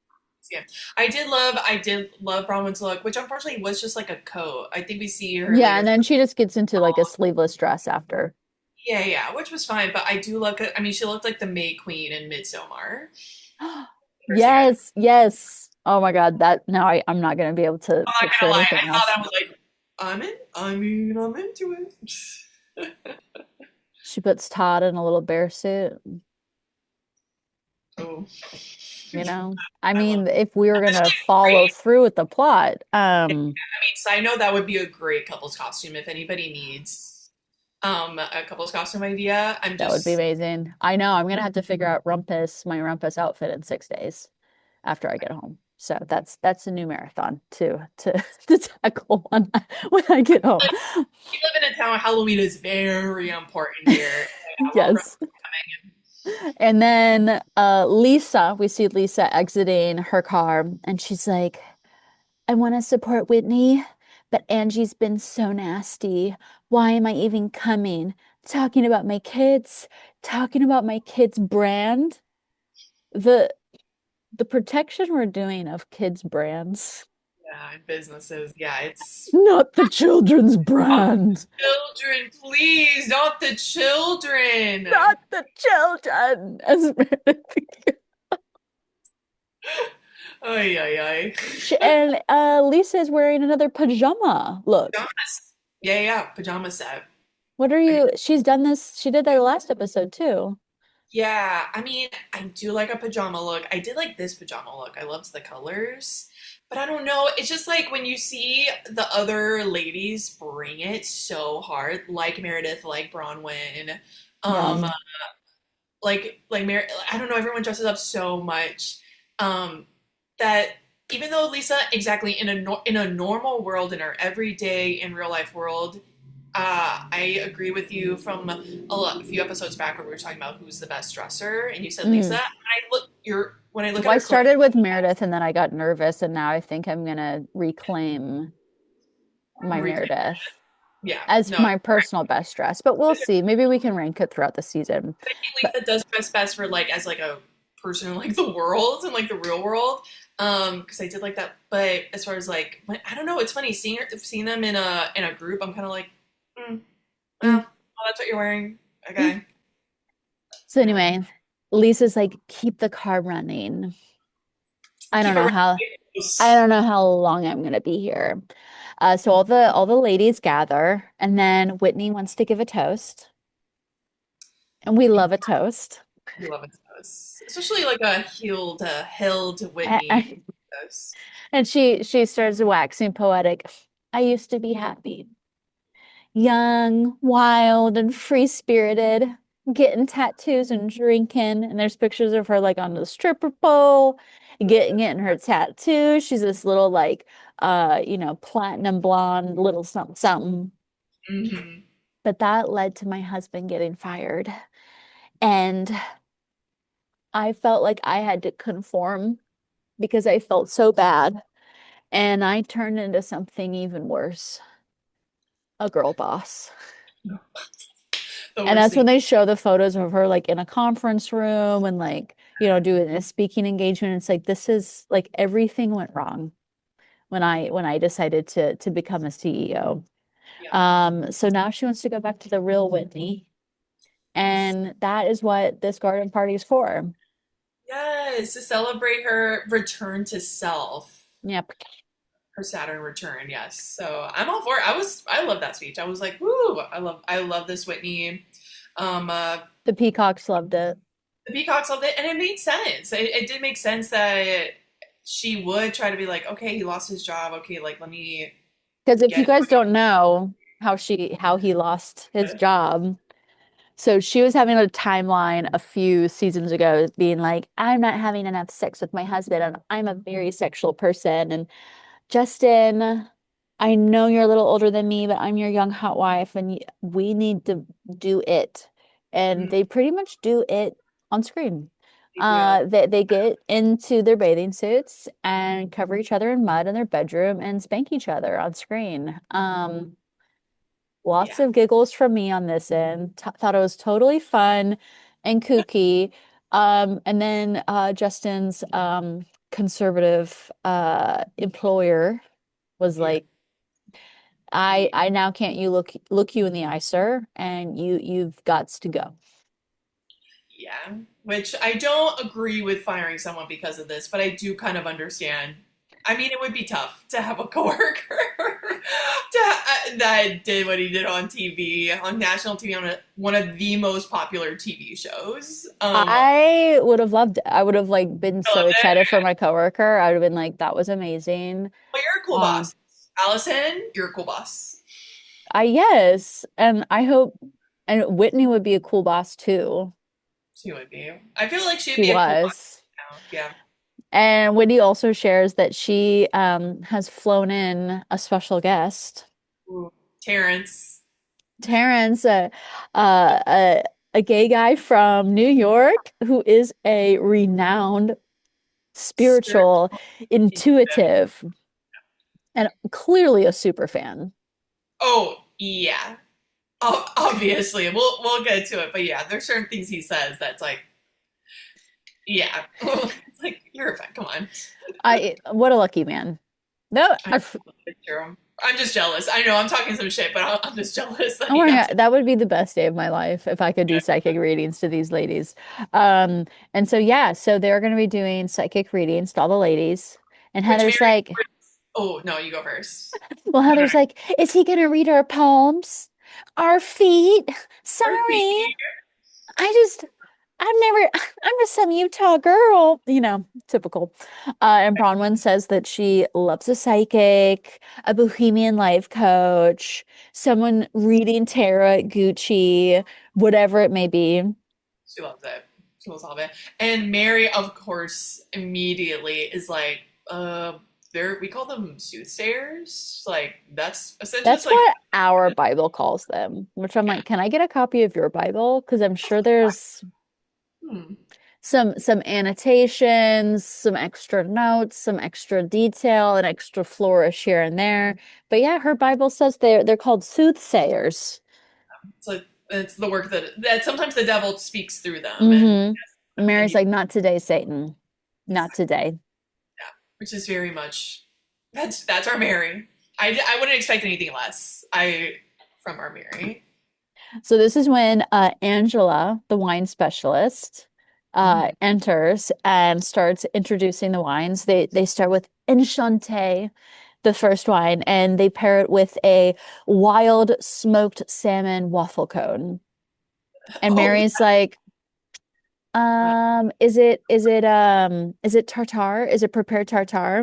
yeah. I did love Bronwyn's look, which unfortunately was just like a coat. I think we see her Yeah, later. and then she just gets into like a sleeveless dress after. Yeah, yeah, which was fine, but I do love. I mean, she looked like the May Queen in Midsommar. First thing Yes, yes. Oh my God, that now I'm not gonna be able to I'm not picture gonna lie, anything I saw else. that was like, I'm into it. She puts Todd in a little bear suit, Oh, you know. I I love. mean, if we were This gonna is follow great. through with the plot, I mean, side note, that would be a great couple's costume if anybody needs a couple's costume idea. I'm that would be just amazing. I know I'm gonna have to figure out my rumpus outfit in 6 days after I get home. So that's a new marathon to to tackle when I get home. we live in a town where Halloween is very important here. I have all Yes. And then we see Lisa exiting her car and she's like, I want to support Whitney, but Angie's been so nasty. Why am I even coming? Talking about my kids' brand. The the protection we're doing of kids' brands, yeah, businesses. Yeah, it's not the children's brand. children, please, not the children. Not the children. As Ay, ay, ay. and Lisa is wearing another pajama look. Pajamas. Yeah, yeah, pajama set. What are I mean, you? She's done this. She did that last episode too. yeah, I mean, I do like a pajama look. I did like this pajama look. I loved the colors. But I don't know. It's just like when you see the other ladies bring it so hard, like Meredith, like Bronwyn, Yeah. um, I don't know, everyone dresses up so much, that even though Lisa, exactly, in a normal world, in our everyday in real life world, I agree with you from a few episodes back where we were talking about who's the best dresser, and you said Lisa. Mm. When I look at Well, I her clothes, started with Meredith and then I got nervous, and now I think I'm gonna reclaim my reclaim. Meredith Yeah, as no, my personal best dress. But we'll see. Maybe we can rank it throughout the season. I think But Lisa does dress best for like as like a person in like the world and like the real world. Because I did like that. But as far as like, I don't know. It's funny seeing them in a group. I'm kind of like, mm, mm, oh, that's what you're wearing. mm. Okay. So Mm. anyway, Lisa's like, keep the car running. I don't Keep it know right. how I don't know how long I'm gonna be here. So all the ladies gather, and then Whitney wants to give a toast, and we love a toast. We love it, especially like a held Whitney toast. And she starts waxing poetic. I used to be happy, young, wild, and free-spirited, getting tattoos and drinking. And there's pictures of her like on the stripper pole, getting her tattoo. She's this little like platinum blonde little something something. Hmm. But that led to my husband getting fired. And I felt like I had to conform because I felt so bad. And I turned into something even worse, a girl boss. The And worst that's thing. when they show the photos of her like in a conference room and like, doing a speaking engagement. It's like this is like everything went wrong when I decided to become a CEO. Yeah. So now she wants to go back to the real Whitney. And that is what this garden party is for. Yes, to celebrate her return to self. Yep. Her Saturn return, yes. So I'm all for it. I love that speech. I was like, woo, I love this Whitney. Um uh The peacocks loved it. the Peacocks loved it, and it made sense. It did make sense that she would try to be like, okay, he lost his job. Okay, like let me Because if you get guys don't know how he lost his it. job, so she was having a timeline a few seasons ago being like, I'm not having enough sex with my husband and I'm a very sexual person. And Justin, I know you're a little older than me, but I'm your young hot wife and we need to do it. And Mm, they pretty much do it on screen. they do. They get into their bathing suits and cover each other in mud in their bedroom and spank each other on screen. Lots Yeah. of giggles from me on this end. Thought it was totally fun and kooky. And then Justin's conservative employer was Yeah. like, I now can't you look you in the eye, sir, and you've got to go. Yeah. Which I don't agree with firing someone because of this, but I do kind of understand. I mean, it would be tough to have a coworker that did what he did on TV, on national TV, on one of the most popular TV shows. I would have loved it. I would have like been I so loved it. excited for my coworker. I would have been like, that was amazing. Well, you're a cool Um, boss. Allison, you're a cool boss. I yes, and I hope, and Whitney would be a cool boss too. She would be. I feel like she'd She be a cool boss was. now. Yeah. And Whitney also shares that she has flown in a special guest, Ooh. Terrence. Terrence, uh, a, a gay guy from New York who is a renowned spiritual, Spiritual. intuitive, and clearly a super fan. Oh, yeah. Obviously, we'll get to it, but yeah, there's certain things he says that's like, yeah, it's like you're a fan. Come on, What a lucky man. No, I picture him. I'm just jealous. I know I'm talking some shit, but I'm just jealous that oh he my got God, that would be the best day of my life if I could do psychic readings to these ladies. Um, and so yeah, so they're going to be doing psychic readings to all the ladies. And which Heather's Mary. like, Oh no, you go first. well, No, no, no. Heather's like, is he going to read our poems? Our feet. Our Sorry. feet. I just, I've never, I'm just some Utah girl, typical. And Bronwyn says that she loves a psychic, a bohemian life coach, someone reading tarot at Gucci, whatever it may be. She loves it. She loves all of it. And Mary, of course, immediately is like, they're we call them soothsayers. Like that's essentially That's it's like what our Bible calls them, which I'm yeah. like, can I get a copy of your Bible? Because I'm sure there's Hmm. some annotations, some extra notes, some extra detail, an extra flourish here and there. But yeah, her Bible says they're called soothsayers. It's like it's the work that sometimes the devil speaks through them and Mary's he like, not today, Satan. Not today. yeah, which is very much that's our Mary. I wouldn't expect anything less. I from our Mary. So this is when Angela, the wine specialist, Mhm. enters and starts introducing the wines. They start with Enchante, the first wine, and they pair it with a wild smoked salmon waffle cone. And Oh, Mary's like, is it tartare? Is it prepared tartare?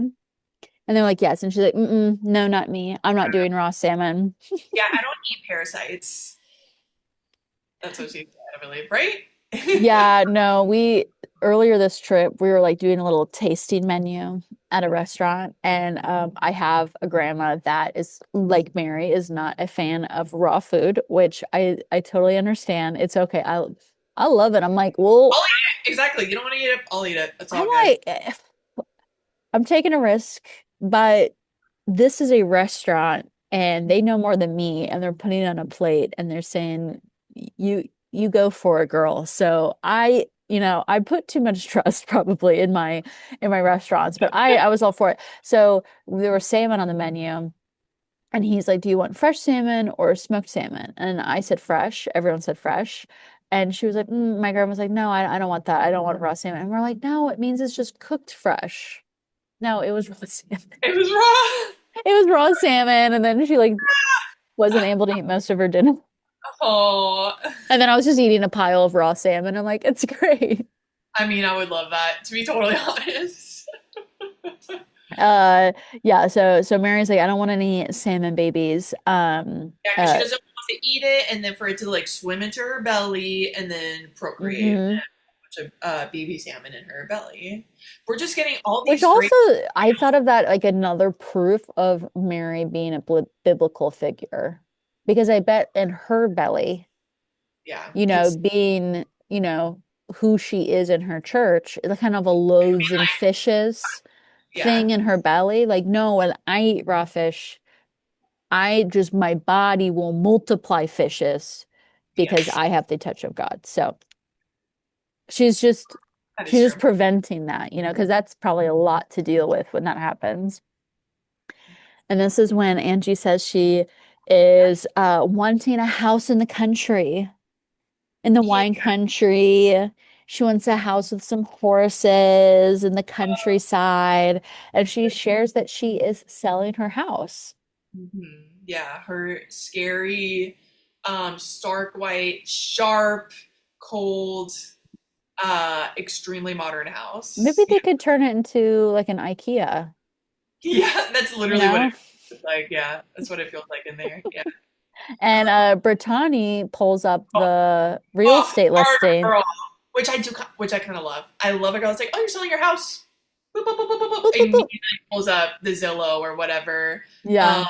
And they're like, yes. And she's like, no, not me. I'm not doing raw salmon. yeah, I don't eat parasites. That's what she said, I believe, right? Yeah, no, we earlier this trip we were like doing a little tasting menu at a restaurant, and I have a grandma that is like Mary is not a fan of raw food, which I totally understand. It's okay. I love it. I'm like, well, I'll eat it. Exactly. You don't want to eat it? I'll eat it. It's I'm all good. like, I'm taking a risk, but this is a restaurant and they know more than me and they're putting it on a plate and they're saying you go for it, girl. So I put too much trust probably in my restaurants, but I was all for it. So there was salmon on the menu and he's like, "Do you want fresh salmon or smoked salmon?" And I said fresh. Everyone said fresh. And she was like, my grandma was like, "No, I don't want that. I don't want raw salmon." And we're like, "No, it means it's just cooked fresh." No, it was raw salmon. It was raw. It was raw salmon, and then she like wasn't able to eat most of her dinner. Oh, And then I was just eating a pile of raw salmon. I'm like, it's great. I mean, I would love that, to be totally honest. Uh yeah, so Mary's like, I don't want any salmon babies. Yeah, because she doesn't want to eat it and then for it to like swim into her belly and then procreate mhm. a bunch of baby salmon in her belly. We're just getting all Which these great. also I thought of that like another proof of Mary being a biblical figure. Because I bet in her belly, Yeah, it's being, who she is in her church, the kind of a loaves and fishes yeah, thing in her belly. Like, no, when I eat raw fish, my body will multiply fishes because yes, I have the touch of God. So she's just, that is she's true. just preventing that, because that's probably a lot to deal with when that happens. And this is when Angie says she is wanting a house in the country, in the Yeah, wine country. She wants a house with some horses in the countryside. And she shares that she is selling her house. yeah, her scary, stark white, sharp, cold, extremely modern house. Maybe they could turn it into like an IKEA, Yeah, that's you literally what it know? feels like. Yeah, that's what it feels like in there. Yeah. And Brittany pulls up Oh, the real oh, estate our listing. girl, which I do, which I kind of love. I love a girl that's like, "Oh, you're selling your house." Boop, boop, boop, boop, boop, boop. Boop, boop, boop. Immediately pulls up the Zillow or whatever. Yeah. Um,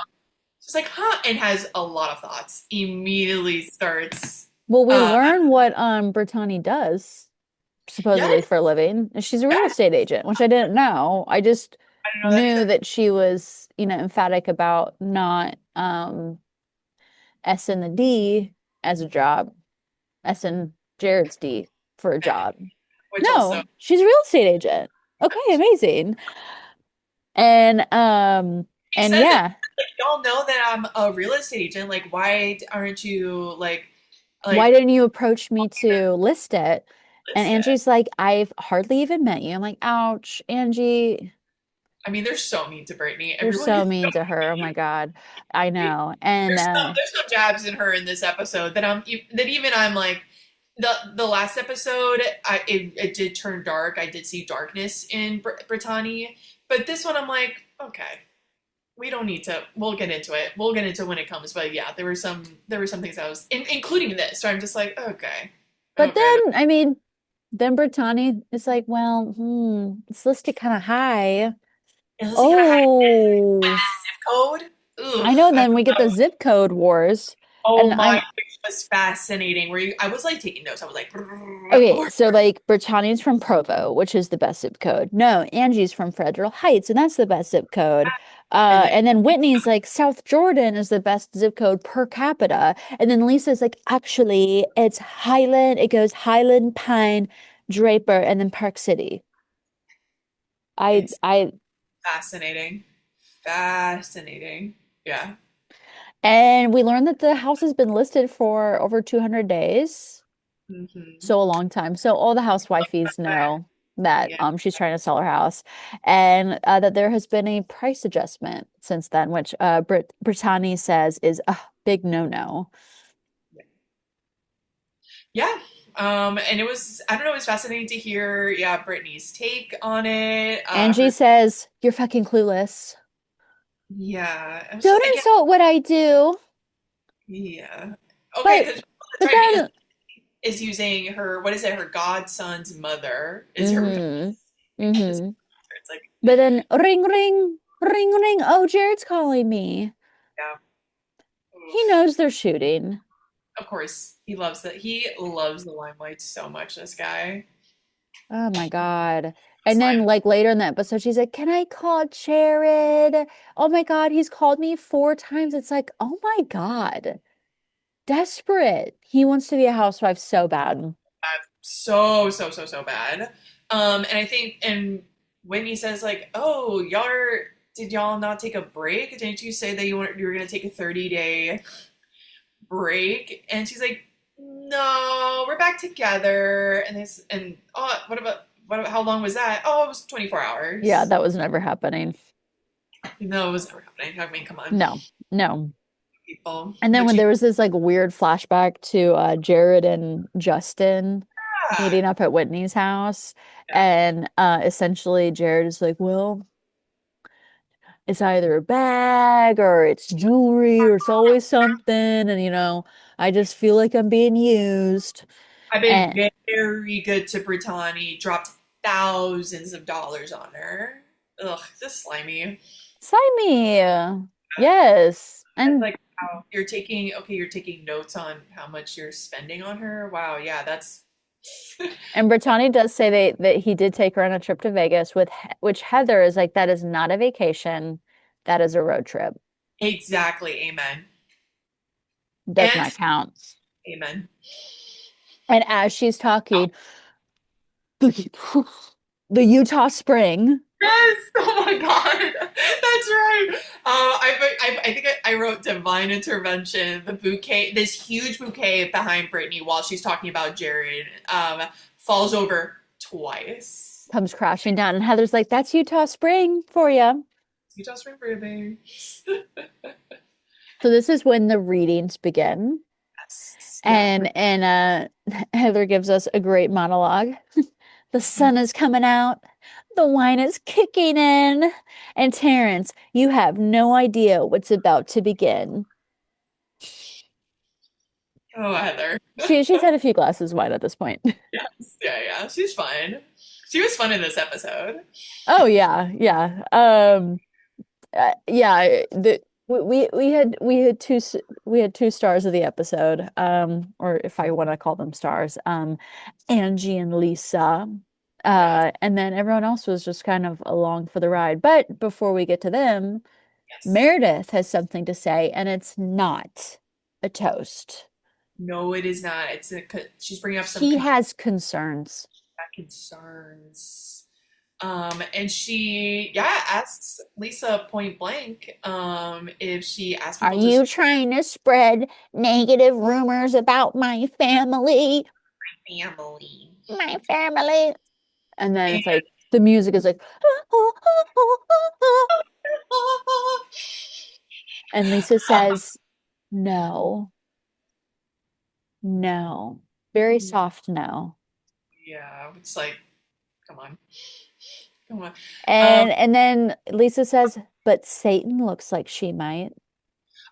She's like, "Huh," and has a lot of thoughts. Immediately starts. Well, we Uh, learn what Brittany does yeah, supposedly for a living. She's a real yeah. estate agent, which I didn't know. I just I didn't know that knew either. that she was, emphatic about not S in the D as a job, S in Jared's D for a Okay. job. Which also, No, she's a real estate agent. Okay, amazing. And he and says it yeah, like, y'all know that I'm a real estate agent. Like, why aren't you why like didn't you approach me to list it? And list it? Angie's like, I've hardly even met you. I'm like, ouch, Angie. I mean, they're so mean to Brittany. They're Everyone so is mean to her. Oh my God. I know. And there's some jabs in her in this episode that I'm like the last episode it did turn dark. I did see darkness in Brittany, but this one I'm like, okay, we don't need to. We'll get into it. We'll get into it when it comes. But yeah, there were some things I was including this. So I'm just like, okay, but okay. then I mean, then Brittany is like, well, it's listed kind of high. Is this kind of high with Oh, this zip code? I know. Ugh. Then we get the zip code wars. Oh And my, I'm it was fascinating. I was like taking notes. I was like, okay. So, like, Brittany's from Provo, which is the best zip code. No, Angie's from Federal Heights, and that's the best zip code. and then And then Whitney's like, South Jordan is the best zip code per capita. And then Lisa's like, actually, it's Highland. It goes Highland, Pine, Draper, and then Park City. I, it's I, fascinating, fascinating. Yeah. and we learned that the house has been listed for over 200 days. Hmm. So a long time. So all the housewifees know that Yeah. she's trying to sell her house, and that there has been a price adjustment since then, which Brittany says is a big no-no. Yeah. And I don't know, it was fascinating to hear, yeah, Brittany's take on it. Angie says, "You're fucking clueless. Yeah. I was Don't just, again, insult what I do." yeah. Okay, But because that's but right, because then is using her, what is it, her godson's mother is her, mm-hmm, is, mm-hmm. it's like, But then ring ring ring ring. Oh, Jared's calling me. yeah. He Oof. knows they're shooting. Of course, he loves that. He loves the limelight so much, this guy. Oh my God. And then Slime. like later in the episode, she's like, "Can I call Jared? Oh my God, he's called me 4 times." It's like, oh my God. Desperate. He wants to be a housewife so bad. So, so, so, so bad. And I think, and Whitney says like, "Oh, did y'all not take a break? Didn't you say that you were gonna take a 30-day break?" And she's like, "No, we're back together." And oh, what about how long was that? Oh, it was 24 Yeah, hours. that was never happening. No, it was never happening. I mean, come on, No, no. people. And then But when she, there was this like weird flashback to Jared and Justin yeah, meeting up at Whitney's house, yeah. and essentially Jared is like, well, it's either a bag or it's jewelry or it's always something. And, I just feel like I'm being used. I've been And very good to Brittany. Dropped thousands of dollars on her. Ugh, just slimy. Slimy. Yes. It's And like, wow, you're taking notes on how much you're spending on her. Wow, yeah, that's and Brittany does say that he did take her on a trip to Vegas with which Heather is like, that is not a vacation. That is a road trip. exactly. Amen. Does And not count. amen. And as she's talking, the, the Utah Spring. Yes. Oh my God. That's right. I think I wrote divine intervention. The bouquet, this huge bouquet behind Brittany while she's talking about Jared, falls over twice. Comes crashing down. And Heather's like, that's Utah Spring for you. Utah Spring Baby. So this is when the readings begin. Yes. Yeah. And Heather gives us a great monologue. The sun is coming out. The wine is kicking in. And Terrence, you have no idea what's about to begin. Oh, Heather. She's had a few glasses of wine at this point. Yes. Yeah, yeah. She's fine. She was fun in this episode. Oh yeah, yeah. Yeah, we had 2 stars of the episode, or if I want to call them stars, Angie and Lisa, Yeah. and then everyone else was just kind of along for the ride. But before we get to them, Yes. Meredith has something to say, and it's not a toast. No, it is not. She's bringing up some He has concerns. concerns. And she, yeah, asks Lisa point blank, if she asks Are people to you trying to spread negative rumors about my family? family. My family. And then And it's like, the music is like, and Lisa says, no, no, very soft no. Yeah, it's like, come on, come on. Um, And then Lisa says, but Satan looks like she might.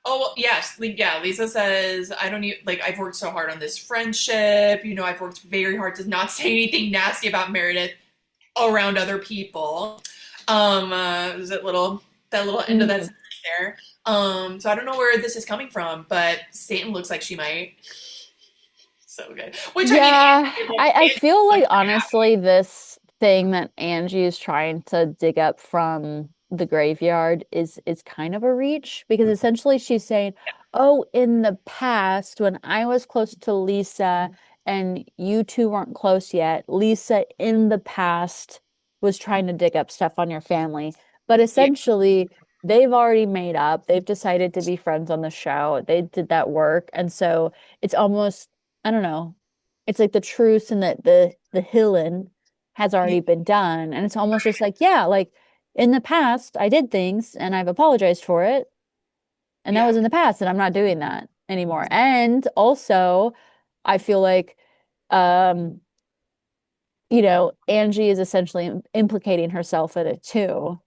oh well, yes, yeah. Lisa says, I don't need like I've worked so hard on this friendship. I've worked very hard to not say anything nasty about Meredith around other people. Was it that little end of that Mhm. sentence there? So I don't know where this is coming from, but Satan looks like she might. So good. Which I mean, Yeah, I Angie feel like looks honestly this thing that Angie is trying to dig up from the graveyard is kind of a reach because essentially she's saying, "Oh, in the past when I was close to Lisa and you two weren't close yet, Lisa in the past was trying to dig up stuff on your family." But yeah, essentially they've already made up. They've decided to be friends on the show. They did that work. And so it's almost I don't know. It's like the truce and the healing has yeah, already been done. And it's almost just like, yeah, like in the past I did things and I've apologized for it. And that yeah, was in the past and I'm not doing that anymore. And also I feel like um Angie is essentially implicating herself in it too.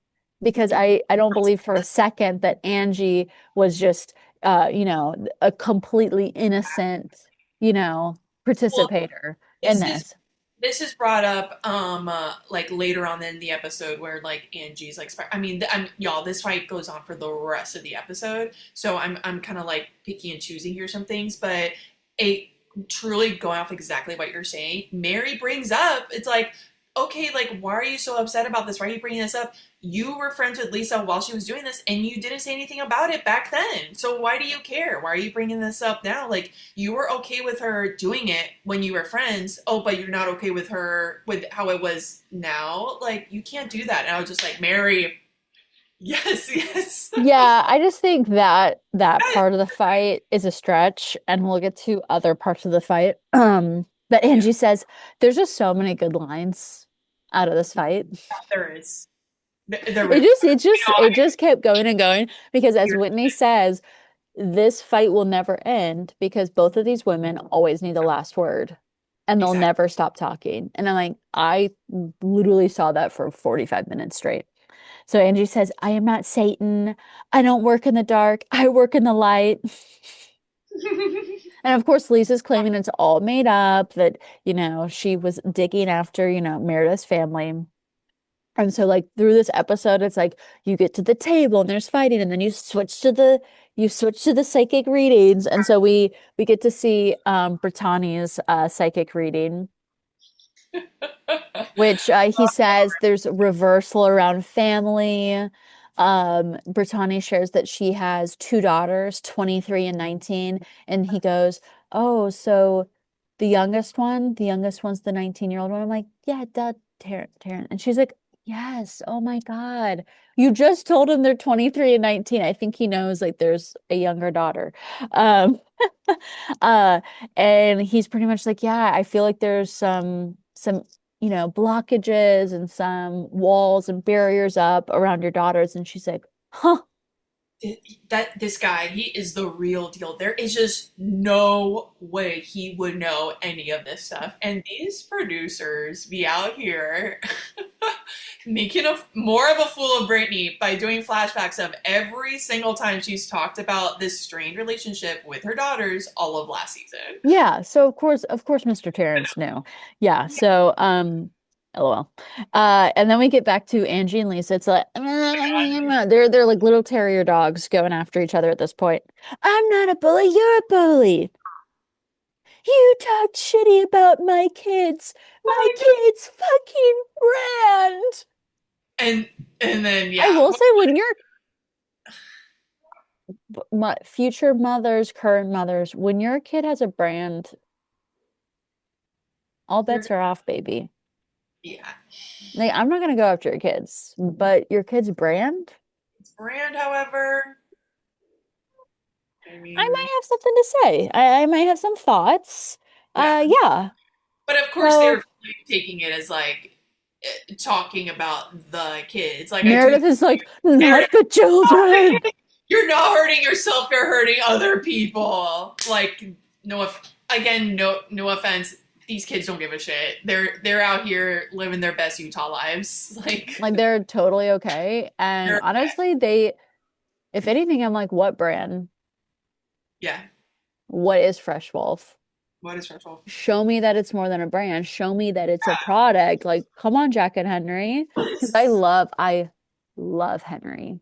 Because I don't believe for a second that Angie was just a completely innocent, you know, well, participator in this is this. this is brought up like later on in the episode where like Angie's like I mean y'all this fight goes on for the rest of the episode, so I'm kind of like picky and choosy here some things, but it truly going off exactly what you're saying, Mary brings up it's like, okay, like why are you so upset about this, why are you bringing this up? You were friends with Lisa while she was doing this and you didn't say anything about it back then, so why do you care, why are you bringing this up now? Like you were okay with her doing it when you were friends. Oh, but you're not okay with her with how it was now. Like you can't do that. And I was just like, Mary, yes, yes. Yeah, I just think that that part of the fight is a stretch, and we'll get to other parts of the fight. But Yeah, Angie says there's just so many good lines out of this fight. there is. There It really. just it just I it just kept going and going because as agree. Whitney says, this fight will never end because both of these women always need the last word and they'll Exactly. never stop talking. And I'm like, I literally saw that for 45 minutes straight. So Angie says, I am not Satan. I don't work in the dark. I work in the light. And of course, Lisa's claiming it's all made up, that, she was digging after, Meredith's family. And so like through this episode, it's like you get to the table and there's fighting, and then you switch to the psychic readings. And so we get to see Brittany's psychic reading, which he says there's a reversal around family. Brittany shares that she has two daughters, 23 and 19, and he goes, "Oh, so the youngest one's the 19-year-old one." I'm like, "Yeah, duh, Taryn." And she's like, "Yes, oh my God. You just told him they're 23 and 19." I think he knows like there's a younger daughter. Um, uh, and he's pretty much like, "Yeah, I feel like there's some blockages and some walls and barriers up around your daughters." And she's like, huh, That this guy, he is the real deal. There is just no way he would know any of this stuff. And these producers be out here making more of a fool of Brittany by doing flashbacks of every single time she's talked about this strained relationship with her daughters all of last season. yeah. So of course, Mr. Terrence knew. Yeah. So, LOL. And then we get back to Angie and Lisa. It's like they're like little terrier dogs going after each other at this point. I'm not a bully, you're a bully. You talked shitty about my kids. My kids fucking brand. And and then I yeah, will say when you're future mothers, current mothers, when your kid has a brand, all you're bets are off, baby. yeah. Like, I'm not gonna go after your kids, but your kid's brand, Brand, however, I I mean, might have something to say. I might have some thoughts. yeah. Yeah. But of course, they're So taking it as like, talking about the kids. Like I tweet Meredith is like, Meredith, not the children. you're not hurting yourself, you're hurting other people. Like again, no offense. These kids don't give a shit. They're out here living their best Utah lives. Like Like they're totally okay. And they're honestly, if anything, I'm like, what brand? yeah. What is Fresh Wolf? What is stressful? Show me that it's more than a brand. Show me that it's a product. Like, come on, Jack and Henry. Because I love Henry.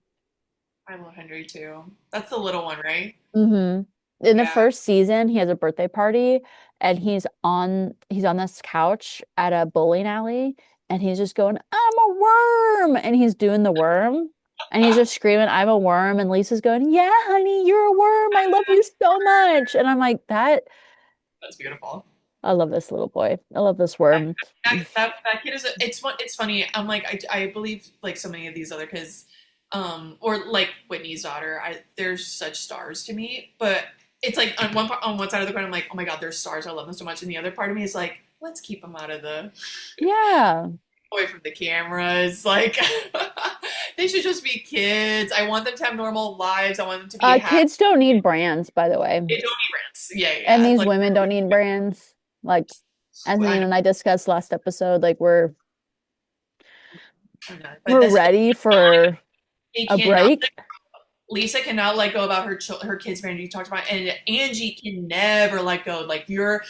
I love Henry too. That's the little one, right? Hmm. In the Yeah. first season, he has a birthday party and he's on this couch at a bowling alley and he's just going, I'm a worm. And he's doing the worm and he's just screaming, I'm a worm. And Lisa's going, yeah, honey, you're a worm. I love you so much. And I'm like, That's beautiful. I love this little boy. I love this worm. That kid is it's funny. I'm like I believe like so many of these other kids, or like Whitney's daughter. They're such stars to me, but it's like on one side of the coin, I'm like, oh my god, they're stars. I love them so much, and the other part of me is like, let's keep them out of the Yeah. away from the cameras. Like they should just be kids. I want them to have normal lives. I want them to be happy. Kids don't need brands, by the way. They don't need rants. Yeah, And yeah. these Like women don't need brands. Like, as I Nate know, and I discussed last episode, like I know. But we're this ready for they a cannot. break. Lisa cannot let go about her kids' marriage. You talked about, and Angie can never let go. Like you're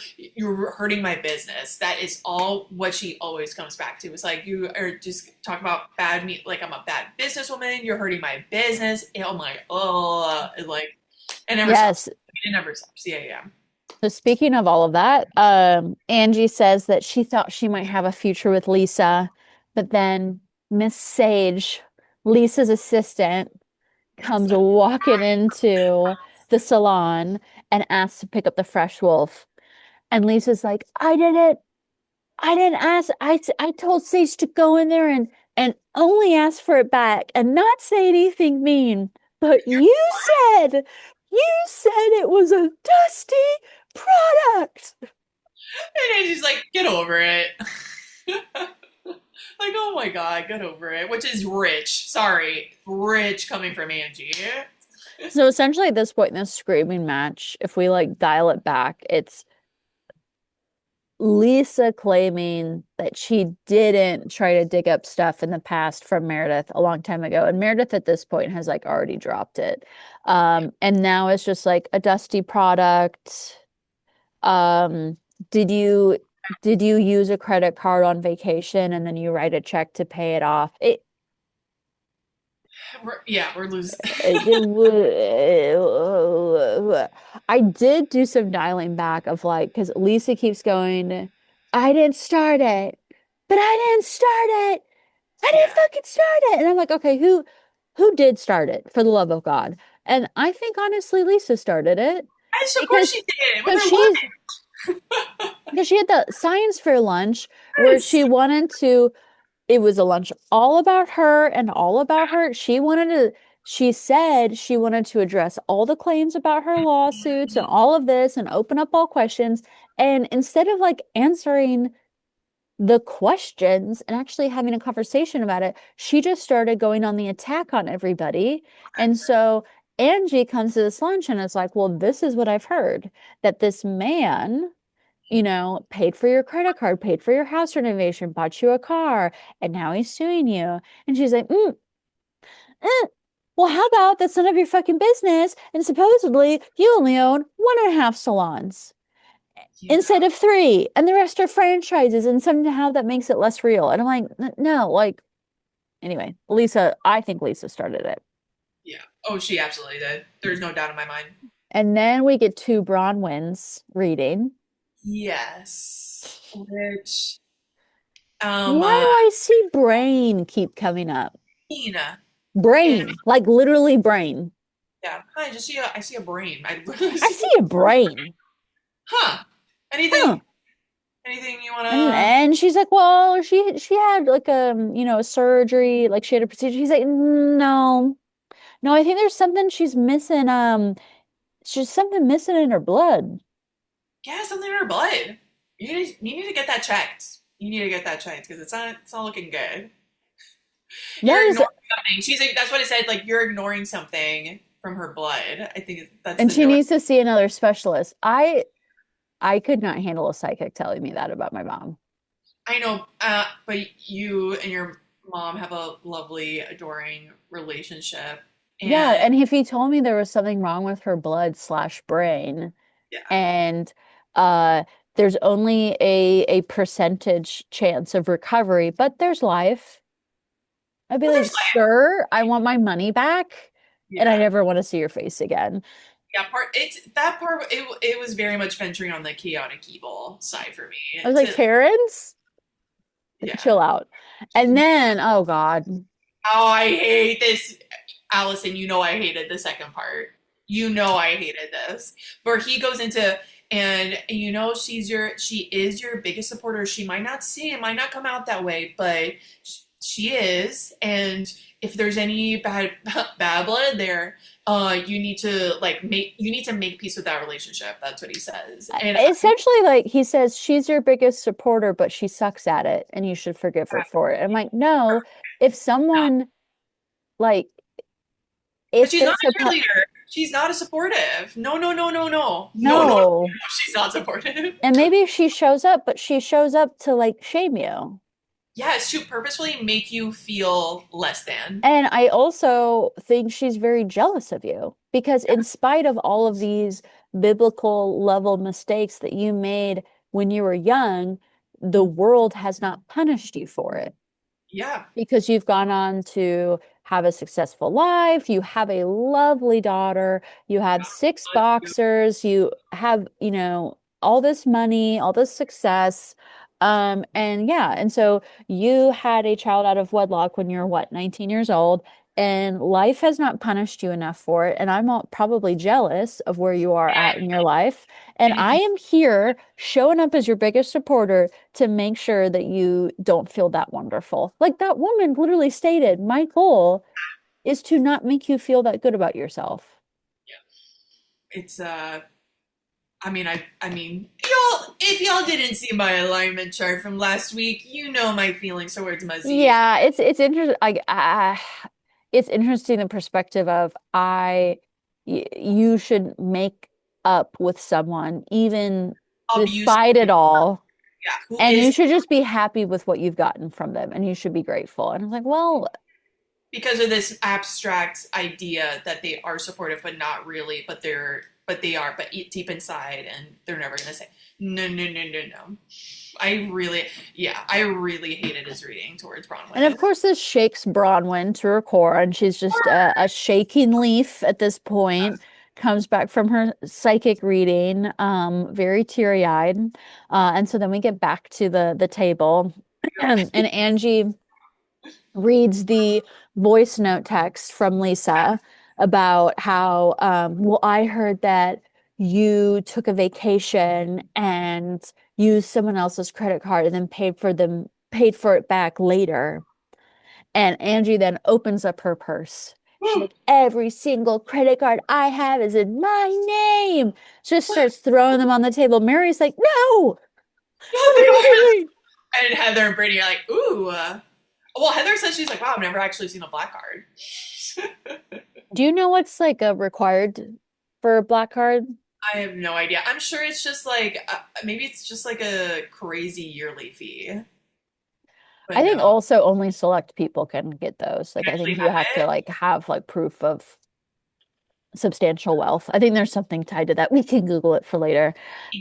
hurting my business. That is all what she always comes back to. It's like you are just talking about bad me. Like I'm a bad businesswoman. You're hurting my business. Oh my, like it never stops. Yes. It never stops. Yeah, yeah. So speaking of all of that, Angie says that she thought she might have a future with Lisa, but then Miss Sage, Lisa's assistant, comes walking into the salon and asks to pick up the fresh wolf. And Lisa's like, I didn't ask. I told Sage to go in there and only ask for it back and not say anything mean. But you said it was a dusty product. And Angie's like, get over it. Like, oh my god, get over it. Which is rich. Sorry, rich coming from Angie. So essentially at this point in this screaming match, if we like dial it back, it's Lisa claiming that she didn't try to dig up stuff in the past from Meredith a long time ago. And Meredith at this point has like already dropped it. And now it's just like a dusty product. Um, did you did you use a credit card on vacation and then you write a check to pay it off? We're losing. I did do some dialing back of like, because Lisa keeps going, I didn't start it, but I didn't start it. I didn't Yeah. fucking start it. And I'm like, okay, who did start it for the love of God? And I think honestly, Lisa started it Yes, of course because she did. With because her she's woman. because she had the science fair lunch where Yes. she wanted to it was a lunch all about her and all about her. She said she wanted to address all the claims about her lawsuits and all of this and open up all questions. And instead of like answering the questions and actually having a conversation about it, she just started going on the attack on everybody. And so Angie comes to this lunch and is like, well, this is what I've heard that this man paid for your credit card, paid for your house renovation, bought you a car, and now he's suing you. And she's like, well, how about that's none of your fucking business? And supposedly you only own 1.5 salons Yeah. instead of 3, and the rest are franchises, and somehow that makes it less real. And I'm like, no, like, anyway, I think Lisa started it. Yeah. Oh, she absolutely did. There's no doubt in my mind. And then we get 2 Bronwyns reading. Yes. Which, Why do I see brain keep coming up? Nina. Yeah. Brain, like literally brain. Yeah. Hi, I see a brain. I literally I see. see a brain. Huh. Huh. Anything you And, wanna? and she's like, well, she had like a surgery, like she had a procedure. He's like, no, no, I think there's something she's missing. She's something missing in her blood. Yeah, something in her blood. You need to get that checked. You need to get that checked because it's not looking good. That You're is, ignoring something. She's like, that's what it said. Like you're ignoring something from her blood. I think that's and the she note. needs to see another specialist. I could not handle a psychic telling me that about my mom. I know, but you and your mom have a lovely, adoring relationship, Yeah, and and if he told me there was something wrong with her blood slash brain, yeah, and uh there's only a percentage chance of recovery, but there's life. I'd be well, like, there's sir, I want my money back, and I yeah, never want to see your face again. yeah. Part. It was very much venturing on the chaotic evil side for I me. was like, Terrence, Yeah. chill out. And then, oh God, Oh, I hate this, Allison. You know I hated the second part. You know I hated this, where he goes into and she is your biggest supporter. She might not see it, might not come out that way, but she is. And if there's any bad blood there, you need to make peace with that relationship. That's what he says. And essentially, like he says, she's your biggest supporter, but she sucks at it, and you should forgive her for it. I'm like, no, if someone like but if she's not there's a a cheerleader. She's not a supportive. No, no, no, no, no, no, no, no. no, She's not supportive. and maybe she shows up, but she shows up to like shame you. Yes, to purposefully make you feel less than. And I also think she's very jealous of you because, in spite of all of these biblical level mistakes that you made when you were young, the world has not punished you for it Yeah. because you've gone on to have a successful life. You have a lovely daughter. You have six boxers. You have, all this money, all this success. And yeah, and so you had a child out of wedlock when you're what, 19 years old, and life has not punished you enough for it. And I'm probably jealous of where you are at in your life. And And if I you am here showing up as your biggest supporter to make sure that you don't feel that wonderful. Like that woman literally stated, my goal is to not make you feel that good about yourself. it's I mean, y'all if y'all didn't see my alignment chart from last week, you know my feelings towards Muzzy. Yeah, it's interesting. It's interesting the perspective of you should make up with someone even Abuse, despite it all, yeah, who and you is should just be happy with what you've gotten from them, and you should be grateful. And I'm like, well, because of this abstract idea that they are supportive but not really, but they are, but deep inside and they're never going to say no, no, no, no, no. I really hated his reading towards and of Bronwyn. course, this shakes Bronwyn to her core, and she's just a shaking leaf at this point. Comes back from her psychic reading, very teary-eyed. And so then we get back to the table, and Angie reads the voice note text from Lisa about how, well, I heard that you took a vacation and used someone else's credit card and then paid for it back later. And Angie then opens up her purse. She's like, every single credit card I have is in my name. Just starts throwing them on the table. Mary's like, no, what are you doing? And Heather and Brittany are like, ooh. Well, Heather says she's like, wow, I've never actually seen a black card. Do you know what's like a required for a black card? I have no idea. I'm sure it's just like maybe it's just like a crazy yearly fee. I But think no, also only select people can get those. Like I actually think you have have to it. like have like proof of substantial wealth. I think there's something tied to that. We can Google it for later.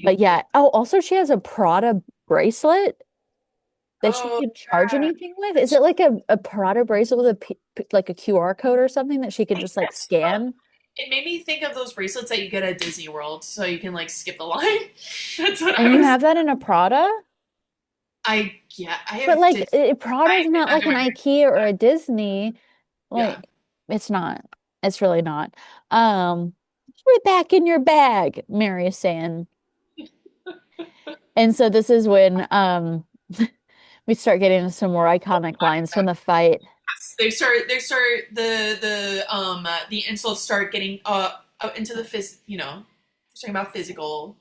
But yeah. Oh, also she has a Prada bracelet that she Oh can charge yeah, anything with. Is it like a Prada bracelet with like a QR code or something that she can I just like guess so. scan? It made me think of those bracelets that you get at Disney World, so you can like skip the line. That's what And I you was. have that in a Prada? I But have like Disney. Prada's not I like do an IKEA or a Disney. yeah. Like it's not. It's really not. Put it back in your bag, Mary is saying. And so this is when we start getting some more iconic lines from the fight. They start the insults start getting into the talking about physical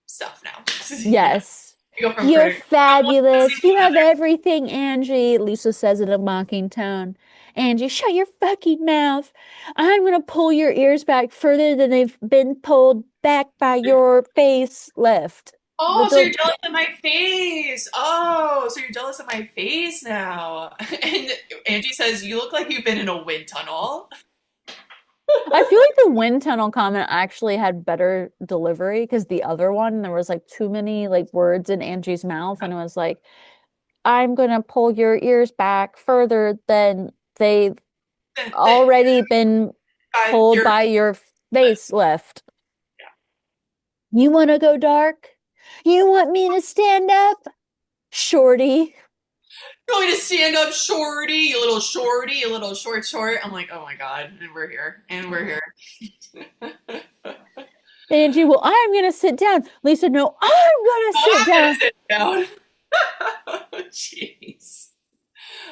stuff now. Yes. You go from You're critic. fabulous. You have everything, Angie. Lisa says in a mocking tone. Angie, shut your fucking mouth. I'm gonna pull your ears back further than they've been pulled back by your face left. Oh, With so you're the jealous of my face. Oh, so you're jealous of my face now. And Angie says, you look like you've been in a wind tunnel. I feel like the wind tunnel comment actually had better delivery because the other one, there was like too many like words in Angie's mouth, and it was like, I'm gonna pull your ears back further than they've That already been pulled you're by your face left. You wanna go dark? You want me to stand up? Shorty. going to stand up, shorty, you little short. I'm like, oh my God. And we're here. And we're here. Angie, well, I'm gonna sit down. Lisa, no, I'm gonna sit I'm gonna down. sit down. Jeez.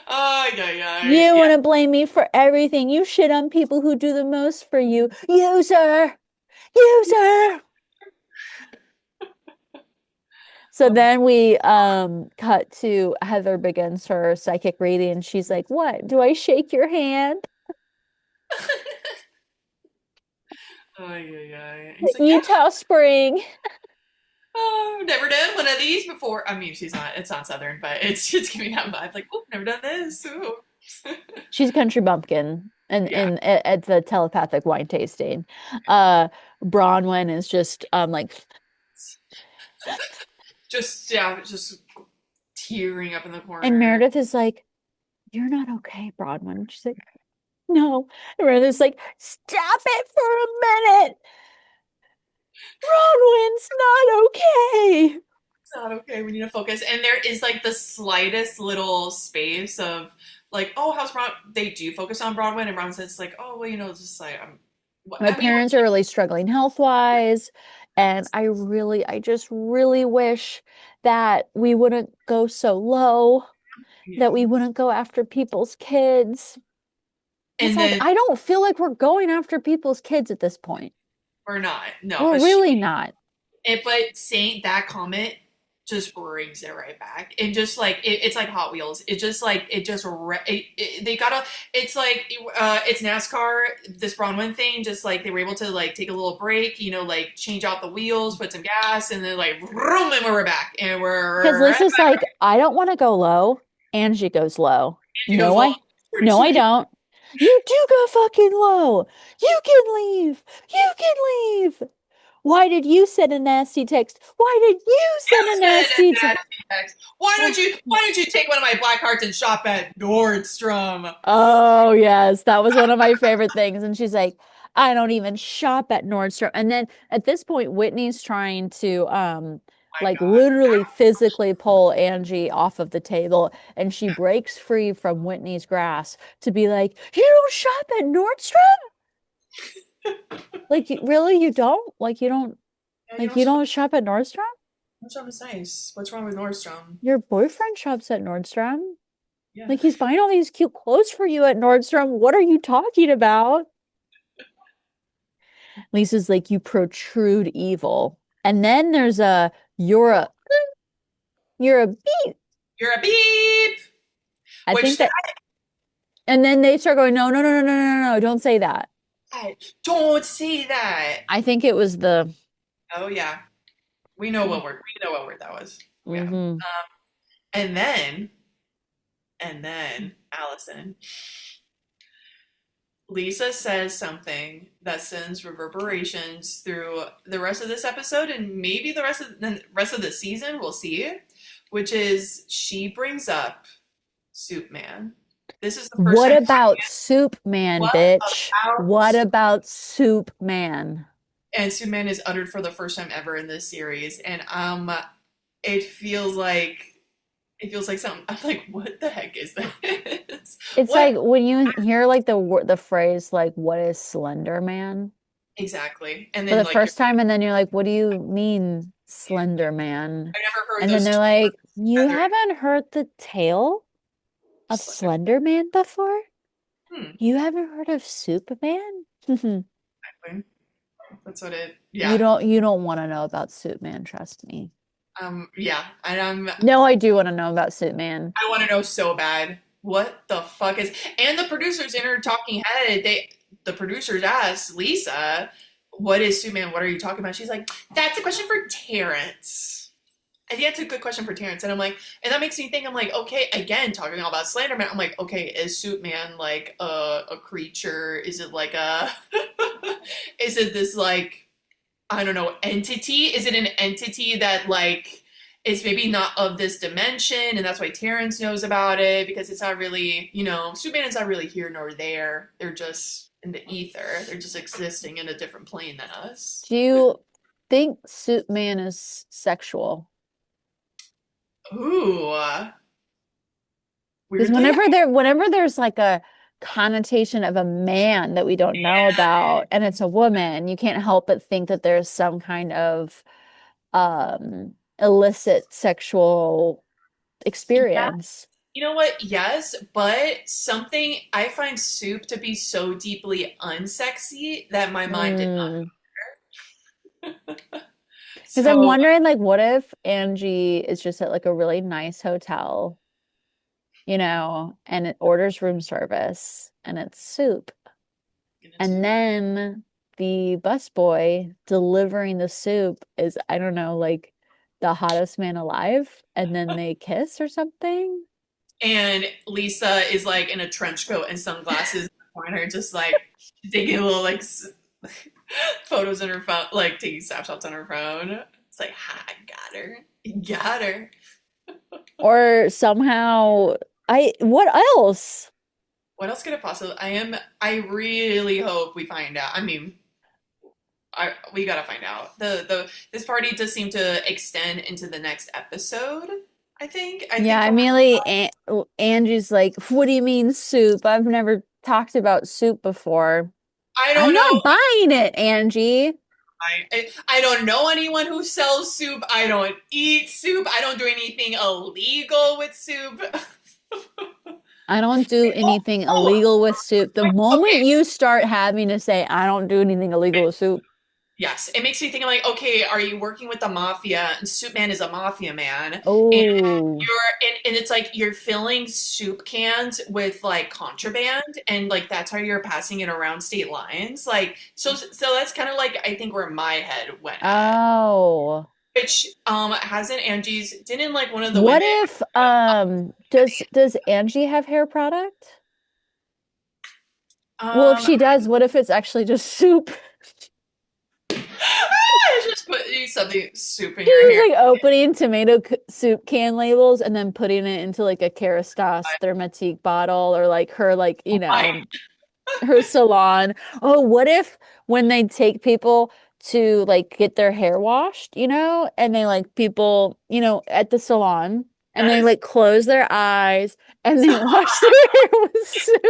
Oh, yeah, yeah. You Yeah. want to blame me for everything. You shit on people who do the most for you. User! User! So Oh, then we cut to Heather begins her psychic reading and she's like, "What? Do I shake your hand? oh yeah, yeah. He's like, yeah. Utah Spring." Oh, never done one of these before. I mean, she's not. It's not southern, but it's giving that vibe. Like, oh, never done this. Ooh. She's country bumpkin and Yeah. at the telepathic wine tasting. Uh Bronwyn is just like Just yeah, just tearing up in the and corner. Meredith is like, "You're not okay, Bronwyn." She's like, "No." And Meredith's like, "Stop it for a minute. Bronwyn's not okay." It's not okay. We need to focus. And there is like the slightest little space of like, oh, how's Broad? They do focus on Broadway, and Brown says like, oh, well, it's just like My I mean, parents are really struggling health-wise, and I just really wish that we wouldn't go so low, that yeah. we wouldn't go after people's kids. It's And like then I don't feel like we're going after people's kids at this point. we're not, no, We're but really not. but saying that comment just brings it right back, and just like it's like Hot Wheels. It just like they gotta. It's like it's NASCAR. This Bronwyn thing, just like they were able to like take a little break, like change out the wheels, put some gas, and then like vroom, and we're back, and Because we're right Lisa's back. like, I don't want to go low. Angie goes low. She goes No, along. no, I don't. You do go fucking low. You can leave. You can leave. Why did you send a nasty text? Why did you send a nasty text? Why don't you take one of my black hearts and shop at Nordstrom? Oh, yes, that was one of my favorite things. And she's like, I don't even shop at Nordstrom. And then at this point, Whitney's trying to My like God. literally physically pull Angie off of the table, and she breaks free from Whitney's grasp to be like, "You don't shop at Nordstrom? Like, really, you don't? Like, you don't Yeah, like you don't shop at Nordstrom? Nordstrom is nice. What's wrong with Nordstrom? Your boyfriend shops at Nordstrom. Yeah. Like, he's buying all these cute clothes for you at Nordstrom. What are you talking about?" Lisa's like, "You protrude evil." And then there's a you're a you're a beep. You're a beep. I think Which that, and then they start going, no, no, no, no, no, no, no, don't say that. don't say that. I think it was the Oh yeah. We know what word that was. Yeah. hmm And then Allison. Lisa says something that sends reverberations through the rest of this episode and maybe the rest of the season. We'll see. Which is she brings up Soup Man. This is the first What time. about Soup Man, What bitch? What about? about Soup Man? And Soup Man is uttered for the first time ever in this series, and it feels like something. I'm like, what the heck is this? It's What like when you hear like the phrase like what is Slender Man exactly? And for then the like first time, and then you're like, what do you mean Slender Man? I never heard And then those they're two like, words you together. haven't heard the tale of Slender. Slender Man before? Hmm. You haven't heard of Superman? Exactly. That's what it. You Yeah. don't want to know about Superman, trust me. Yeah, and No, I do want to know about Suit Man. I want to know so bad what the fuck is. And the producers in her talking head, the producers asked Lisa, "What is Superman? What are you talking about?" She's like, "That's a question for Terrence." I think that's a good question for Terrence. And I'm like, and that makes me think, I'm like, okay, again, talking all about Slenderman, I'm like, okay, is Superman like a creature? Is it like a, is it this like, I don't know, entity? Is it an entity that like is maybe not of this dimension and that's why Terrence knows about it because it's not really, Superman is not really here nor there. They're just in the ether. They're just existing in a different plane than us. Do you think Suit Man is sexual? Ooh, Because weirdly, whenever there's like a connotation of a man that we don't know about and it's a woman, you can't help but think that there's some kind of illicit sexual yeah, experience. you know what? Yes, but something I find soup to be so deeply unsexy that my mind did not. Mm. Because I'm So, wondering, like, what if Angie is just at like a really nice hotel, and it orders room service and it's soup. And then the busboy delivering the soup is, I don't know, like the hottest man alive. And then they kiss or something. and Lisa is like in a trench coat and sunglasses in the corner, just like taking little like photos on her phone, like taking snapshots on her phone. It's like, ha, I got her, got her. Or somehow, what else? What else could it possibly? I really hope we find out. I mean, we gotta find out. This party does seem to extend into the next episode. I think. I Yeah, think. immediately Angie's like, what do you mean soup? I've never talked about soup before. I I'm don't know. not buying it, Angie. I don't know anyone who sells soup. I don't eat soup. I don't do anything illegal with soup. I don't do anything Oh, illegal with soup. The moment okay. you start having to say, I don't do anything illegal with soup. Yes, it makes me think like, okay, are you working with the mafia? And Soup Man is a mafia man, and Oh, and it's like you're filling soup cans with like contraband, and like that's how you're passing it around state lines. Like, so that's kind of like I think where my head went at. oh. Which hasn't Angie's didn't like one of the What women if does Angie have hair product? Well, if um she does, what if it's actually just soup? just put something soup in your She's hair. like opening tomato soup can labels and then putting it into like a Kerastase Thermatique bottle or like her like, I, her salon. Oh, what if when they take people to like get their hair washed, and they like people, at the salon and they yes. like close their eyes and they wash their hair with soup.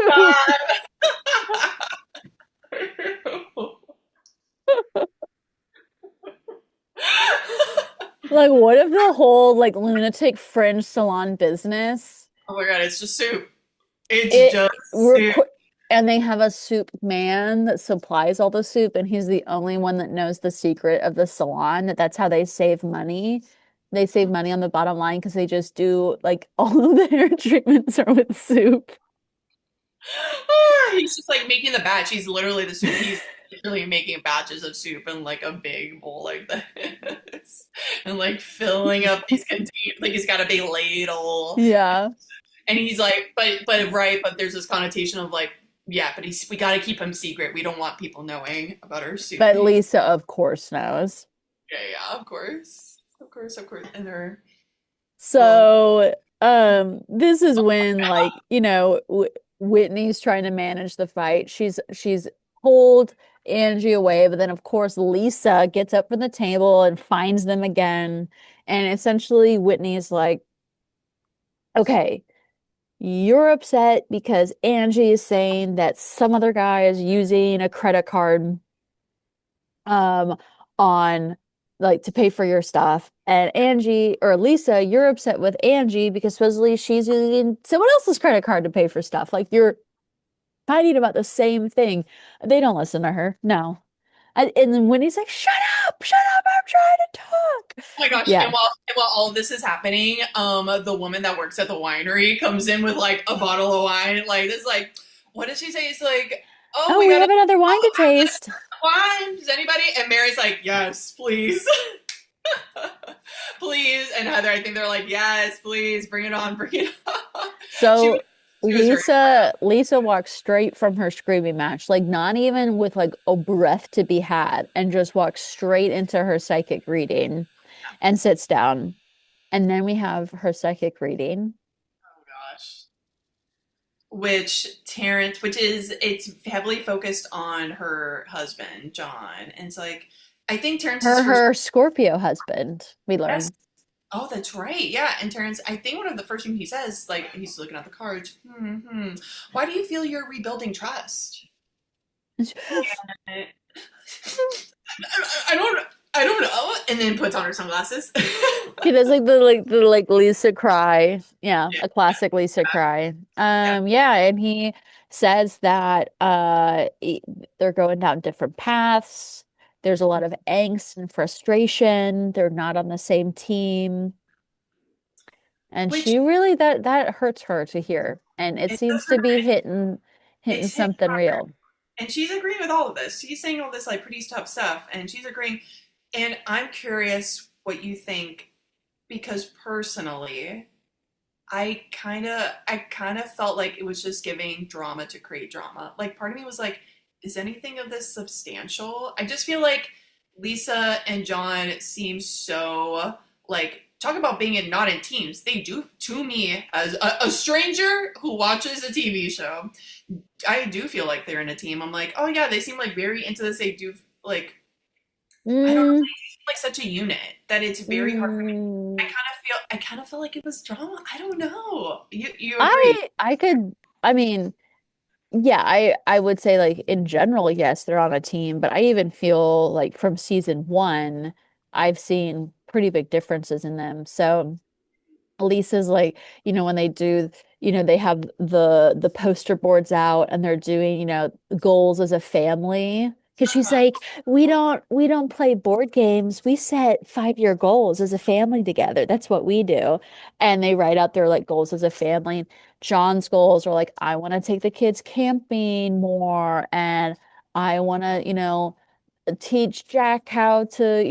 Like, what if the whole like lunatic fringe salon business Oh my god, it's just soup. It's it just soup. requ and they have a soup man that supplies all the soup and he's the only one that knows the secret of the salon that's how they save money. They save money on the bottom line because they just do like all of the hair treatments are with soup. He's just like making the batch. He's literally the soup. He's literally making batches of soup in like a big bowl like this, and like filling up these containers. Like he's got a big ladle, Yeah. and he's like, but right, but there's this connotation of like, yeah, but we got to keep him secret. We don't want people knowing about our soup. But Lisa, of course, knows. Yeah, yeah, of course, of course, of course, and her little. So, this is when like, Whitney's trying to manage the fight. She's pulled Angie away, but then of course Lisa gets up from the table and finds them again. And essentially Whitney is like, okay, you're upset because Angie is saying that some other guy is using a credit card um on like to pay for your stuff. And Angie or Lisa, you're upset with Angie because supposedly she's using someone else's credit card to pay for stuff. Like you're fighting about the same thing. They don't listen to her. No. And then when he's like, shut up, I'm trying to talk. Oh my gosh! Yeah. while all of this is happening, the woman that works at the winery comes in with like a bottle of wine. Like it's like, what does she say? It's like, oh, Oh, we we got a have another wine to taste. wine. Does anybody? And Mary's like, yes, please, please. And Heather, I think they're like, yes, please, bring it on, bring it on. She was, So she was very. Lisa walks straight from her screaming match, like not even with like a breath to be had, and just walks straight into her psychic reading and sits down. And then we have her psychic reading. Oh gosh. Which is it's heavily focused on her husband John, and it's like I think Terrence's first. Her Scorpio husband, we Yes. learn. Oh, that's right. Yeah, and Terrence, I think one of the first things he says, like he's looking at the cards. Why do you feel you're rebuilding trust? I, I don't. I don't know. And then puts on her sunglasses. He does the Lisa cry. Yeah, Yeah. a classic Lisa cry. Yeah. Yeah, and he says that they're going down different paths. There's a lot of angst and frustration. They're not on the same team. And Which she really that hurts her to hear. And it it seems does to hurt. be hitting It's hitting something hard. real. And she's agreeing with all of this. She's saying all this like pretty tough stuff, and she's agreeing. And I'm curious what you think because personally, I kind of felt like it was just giving drama to create drama. Like part of me was like, is anything of this substantial? I just feel like Lisa and John seem so like talk about being not in teams. They do to me as a stranger who watches a TV show. I do feel like they're in a team. I'm like, oh yeah, they seem like very into this. They do like I don't know, Mm, they seem like such a unit that it's very hard for me. mm. I kind of feel like it was drama. I don't know. You agree? I could, I mean, yeah, I would say like in general, yes, they're on a team, but I even feel like from season one, I've seen pretty big differences in them. So Lisa's like, when they do, they have the poster boards out and they're doing, goals as a family. Because she's like, we don't play board games. We set 5-year goals as a family together. That's what we do. And they write out their like goals as a family. John's goals are like, I want to take the kids camping more and I want to, teach Jack how to,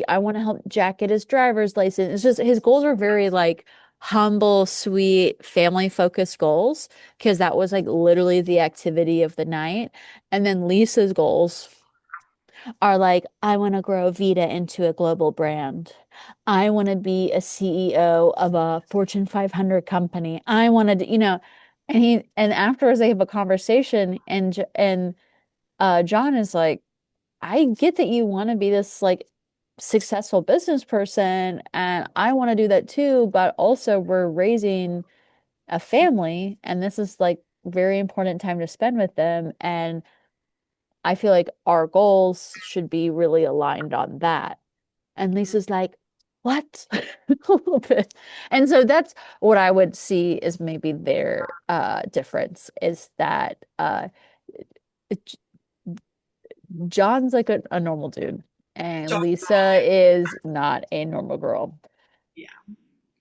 I want to help Jack get his driver's license. It's just his goals are very like humble, sweet, family focused goals because that was like literally the activity of the night. And then Lisa's goals are like, I want to grow Vita into a global brand. I want to be a CEO of a Fortune 500 company. I want to, and afterwards they have a conversation and John is like, I get that you want to be this like successful business person, and I want to do that too, but also we're raising a family, and this is like very important time to spend with them. And I feel like our goals should be really aligned on that. And Lisa's like, what? A little bit. And so that's what I would see is maybe their difference is that John's like a normal dude, and John, Lisa is not a normal girl. yeah,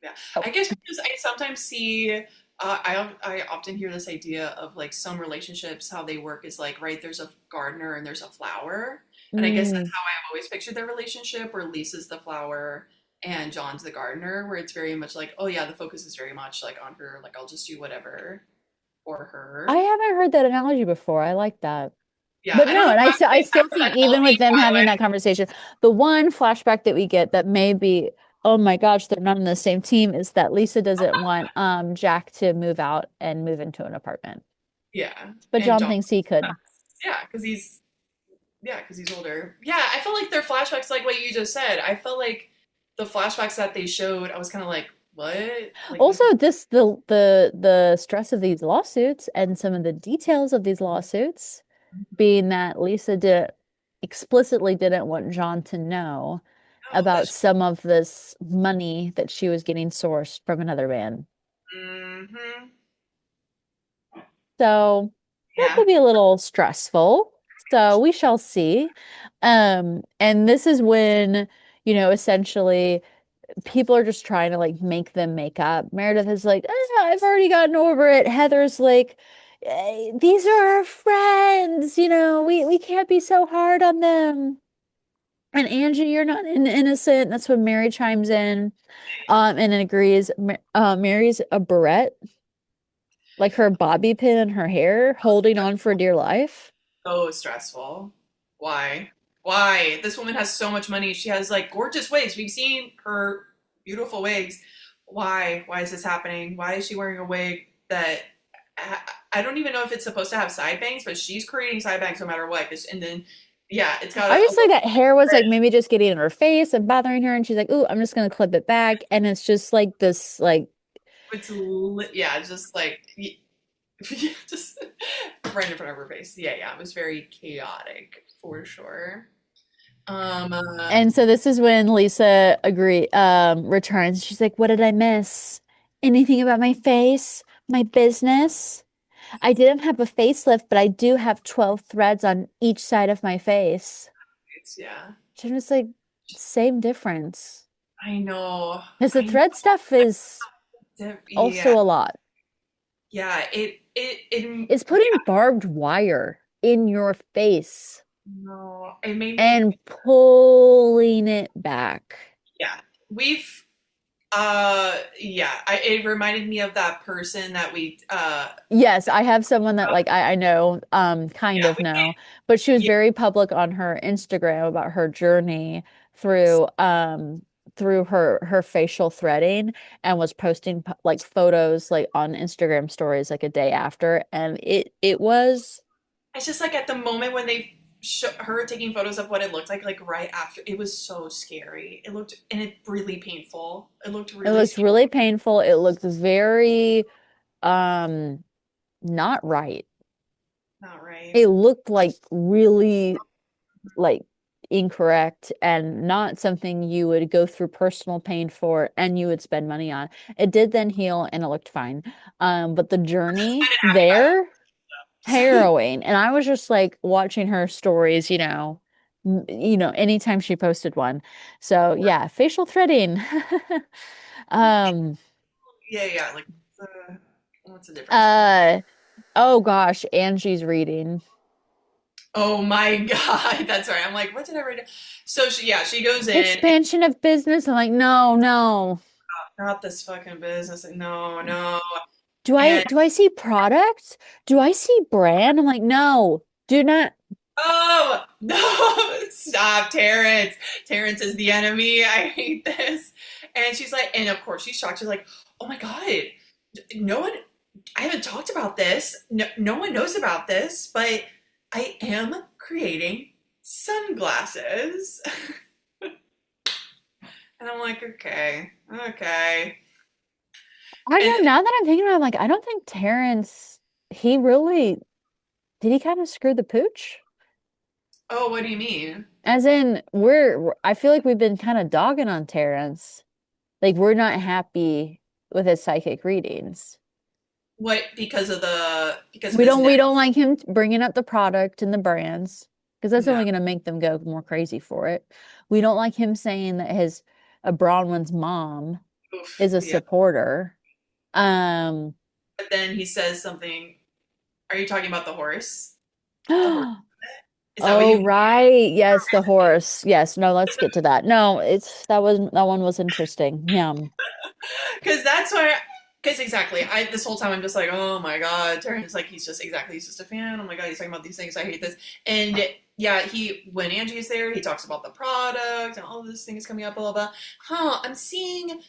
yeah. Oh. I guess because I sometimes see, I often hear this idea of like some relationships, how they work is like, right, there's a gardener and there's a flower. And I guess that's Mm. how I've always pictured their relationship, where Lisa's the flower and John's the gardener, where it's very much like, oh yeah, the focus is very much like on her, like I'll just do whatever for I her. haven't heard that analogy before. I like that. Yeah, But I don't no, know and why I they have still think that even with Halloween, them by the having way. that conversation, the one flashback that we get that may be, oh my gosh, they're not on the same team is that Lisa doesn't want Jack to move out and move into an apartment. Yeah, But and John John, thinks he could. yeah, because he's older. Yeah, I felt like their flashbacks, like what you just said. I felt like the flashbacks that they showed, I was kind of like, what? Like you. Also, this the stress of these lawsuits and some of the details of these lawsuits being that Lisa did explicitly didn't want John to know Oh, about that's. some of this money that she was getting sourced from another man. Mm-hmm. So that Yeah. could be a little stressful. So we shall see. And this is when, essentially people are just trying to like make them make up. Meredith is like, I've already gotten over it. Heather's like, these are our friends, we can't be so hard on them. And Angie, you're not innocent. That's when Mary chimes in, and agrees. Mary's a barrette, like her bobby pin in her hair, holding on for dear life. So stressful. Why? Why? This woman has so much money. She has like gorgeous wigs. We've seen her beautiful wigs. Why? Why is this happening? Why is she wearing a wig that I don't even know if it's supposed to have side bangs, but she's creating side bangs no matter what. And then, yeah, it's got I a just like that hair was like little maybe just getting in her face and bothering her, and she's like, "Ooh, I'm just gonna clip it back," and it's just like this, like yeah, just like just right in front of her face. Yeah, yeah, it was very chaotic for sure. Um, uh, And so this is when Lisa returns. She's like, "What did I miss? Anything about my face? My business? I didn't have a facelift, but I do have 12 threads on each side of my face." yeah, She's just like, same difference. I know, Because the I thread stuff is know. also Yeah, a lot. yeah. It's putting barbed wire in your face No, it made me. and pulling it back. Yeah, we've. Yeah. It reminded me of that person that we. Yes, I have someone that like I know, kind Yeah, of know, but she was yeah. very public on her Instagram about her journey through through her facial threading, and was posting like photos like on Instagram stories like a day after, and it was It's just like at the moment when they her taking photos of what it looked like right after, it was so scary. It looked and it really painful. It looked it really looked scary. really painful. It looked very um not right. Not right. It looked like really like incorrect and not something you would go through personal pain for and you would spend money on. It did then heal and it looked fine. But the I journey didn't have any there, bad. harrowing. And I was just like watching her stories, anytime she posted one. So yeah, facial threading. Um, Yeah, yeah. Like, what's the difference with it? uh, oh gosh, Angie's reading. Oh my God, that's right. I'm like, what did I write? So yeah, she goes in. And, Expansion of business. I'm like, no, no. not this fucking business. No, no. Do I And do I see product? Do I see brand? I'm like, no, do not. oh no, stop, Terrence. Terrence is the enemy. I hate this. And she's like, and of course she's shocked. She's like, oh my God, no one. I haven't talked about this. No, no one knows about this, but I am creating sunglasses. And I'm like, okay, okay. I And know now that I'm thinking about it, I'm like, I don't think Terrence, he really did he kind of screw the pooch? oh, what do you mean? As in, I feel like we've been kind of dogging on Terrence. Like we're not happy with his psychic readings. What because of We his don't neck? we don't like him bringing up the product and the brands because that's No. only going to make them go more crazy for it. We don't like him saying that his Bronwyn's mom Oof, is a yeah. supporter. Um, But then he says something. Are you talking about the horse? The horse. Is that what you oh mean? right. Yes, the horse. Yes, no, let's get to that. No, that one was interesting. Yum. Because that's why. Because exactly, this whole time I'm just like, oh my God, Terrence is like he's just a fan. Oh my God, he's talking about these things. I hate this. And yeah, when Angie is there, he talks about the product and all these things coming up, blah blah blah. Huh? I'm seeing.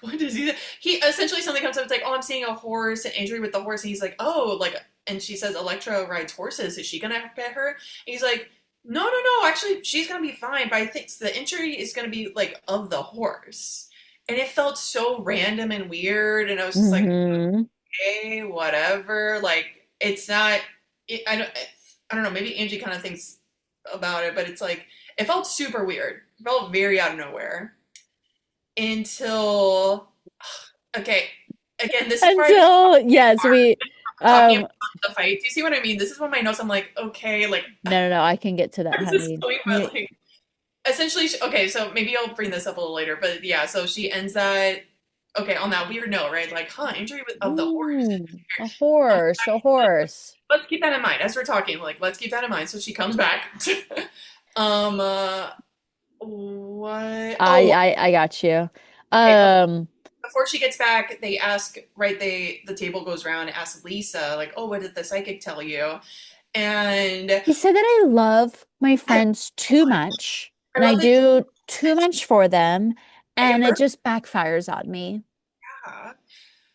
What does he? He essentially something comes up. It's like, oh, I'm seeing a horse and Andrew with the horse, and he's like, oh, like, and she says, Electra rides horses. Is she gonna get her? And he's like, no, no, no. Actually, she's gonna be fine. But I think the injury is gonna be like of the horse. And it felt so random and weird. And I was just like, Hmm. okay, whatever. Like, it's not. I don't know. Maybe Angie kind of thinks about it, but it's like it felt super weird. It felt very out of nowhere until okay, again, this is where I just Until yes, we talking about um the fight. Do you see what I mean? This is when my notes I'm like, okay, like no, no, no, I can get to that, where's this honey. going? But You like essentially, okay, so maybe I'll bring this up a little later, but yeah, so she ends that, okay, on that weird note, right? Like, huh, injury of the horse. A horse, a horse. Let's keep that in mind as we're talking. Like, let's keep that in mind. So she comes back. um, what? I, Oh, I, I got you. okay. Um, Before she gets back, they ask, right? The table goes around and asks Lisa, like, oh, what did the psychic tell you? And he said that I love my I, friends too much I and I love it. do too much for them, I and it affirm just backfires on me. that.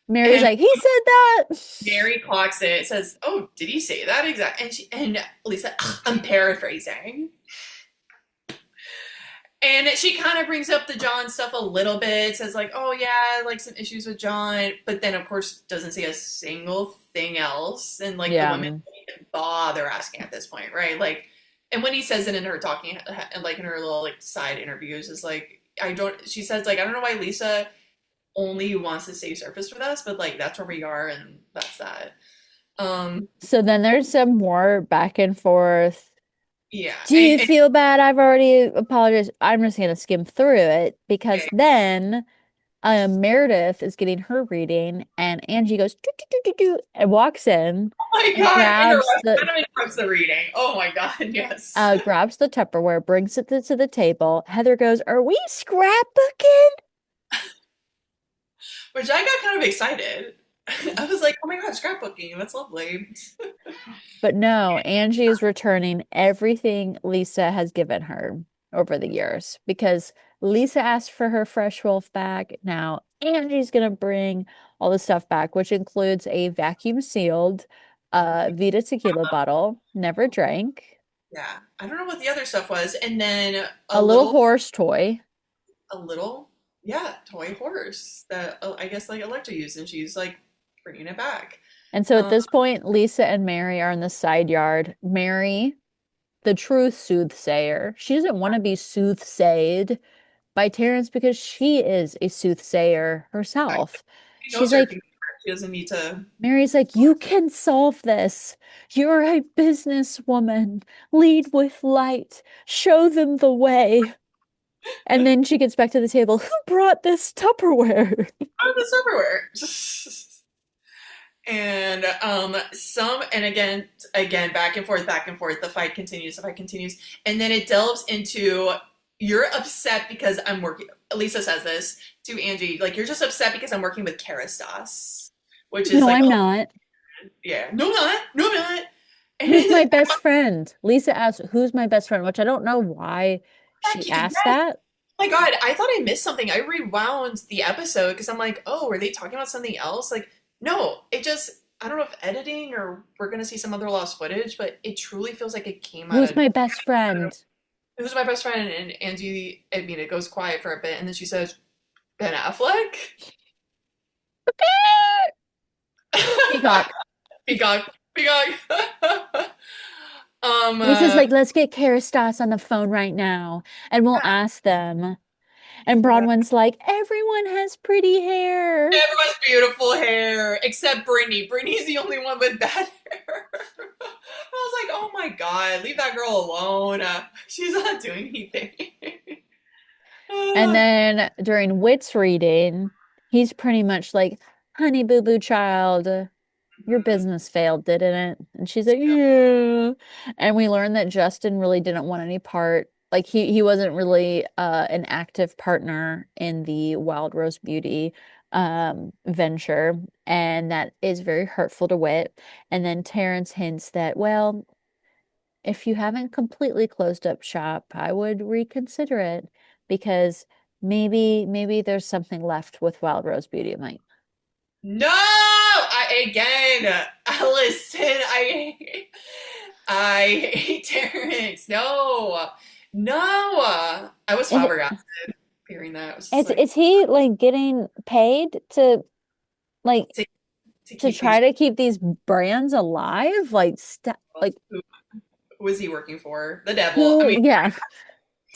Mary's And like, he said that. Mary clocks it, says, "Oh, did he say that exact?" And Lisa, I'm paraphrasing. And she kind of brings up the John stuff a little bit, says like, "Oh yeah, like some issues with John," but then of course doesn't say a single thing else. And like the Yeah. women don't even bother asking at this point, right? Like, and when he says it in her talking, like in her little like side interviews, is like, I don't. She says like, I don't know why Lisa only wants to stay surface with us, but like that's where we are, and that's that. So then there's some more back and forth. Yeah, Do you feel bad? I've already apologized. I'm just gonna skim through it because okay. then Meredith is getting her reading, and Angie goes do, do, do, do, do, and walks in Oh my and god, kind of interrupts the reading. Oh my god, yes. grabs the Tupperware, brings it to the table. Heather goes, "Are we scrapbooking?" Which I got kind of excited. I was like, oh my god, scrapbooking, that's lovely. But no, Angie is returning everything Lisa has given her over the years because Lisa asked for her fresh wolf back. Now Angie's gonna bring all the stuff back, which includes a vacuum sealed Vita tequila bottle, never drank, Yeah, I don't know what the other stuff was, and then a little horse toy. a little, yeah, toy horse that I guess like Electra used, and she's like bringing it back. And so at Um, this point, Lisa and Mary are in the side yard. Mary, the true soothsayer, she doesn't want to be soothsayed by Terrence because she is a soothsayer herself. she knows She's her like, future. She doesn't need to. Mary's like, you can solve this. You're a businesswoman. Lead with light. Show them the way. And then she gets back to the table. Who brought this Tupperware? Oh, the Tupperware. And some and again back and forth, the fight continues, and then it delves into, you're upset because I'm working, Lisa says this to Angie, like, you're just upset because I'm working with Kerastas, which is No, like, I'm oh not. yeah, no, I'm not, no, I'm not. Who's And my best friend? Lisa asked, who's my best friend? Which I don't know why back, she asked yes, that. oh my god, I thought I missed something. I rewound the episode because I'm like, oh, were they talking about something else? Like, no, it just, I don't know if editing or we're gonna see some other lost footage, but it truly feels like it came out Who's of, my best friend? who's my best friend, and Angie, I mean, it goes quiet for a bit, and then she says, Ben Affleck? Peacock. Peacock. Peacock. um, Lisa's uh, like, let's get Kerastas on the phone right now and we'll ask them. And yeah. Bronwyn's like, everyone has pretty hair. Everyone's beautiful hair, except Brittany. Brittany's the only one with bad hair. I was like, oh my god, leave that girl alone. She's not doing anything. And then during Wit's reading, he's pretty much like, honey boo boo child, your business failed, didn't it? And she's like, yeah. And we learned that Justin really didn't want any part. Like he wasn't really an active partner in the Wild Rose Beauty venture, and that is very hurtful to Wit. And then Terrence hints that, well, if you haven't completely closed up shop, I would reconsider it because maybe there's something left with Wild Rose Beauty. I'm like, No, I again, Allison, I hate Terrence. No, no. I was is, flabbergasted hearing that. I was just like, is he like getting paid to like to, to to keep these. try to keep these brands alive? Like st like Who was he working for? The devil. I mean, who? Yeah,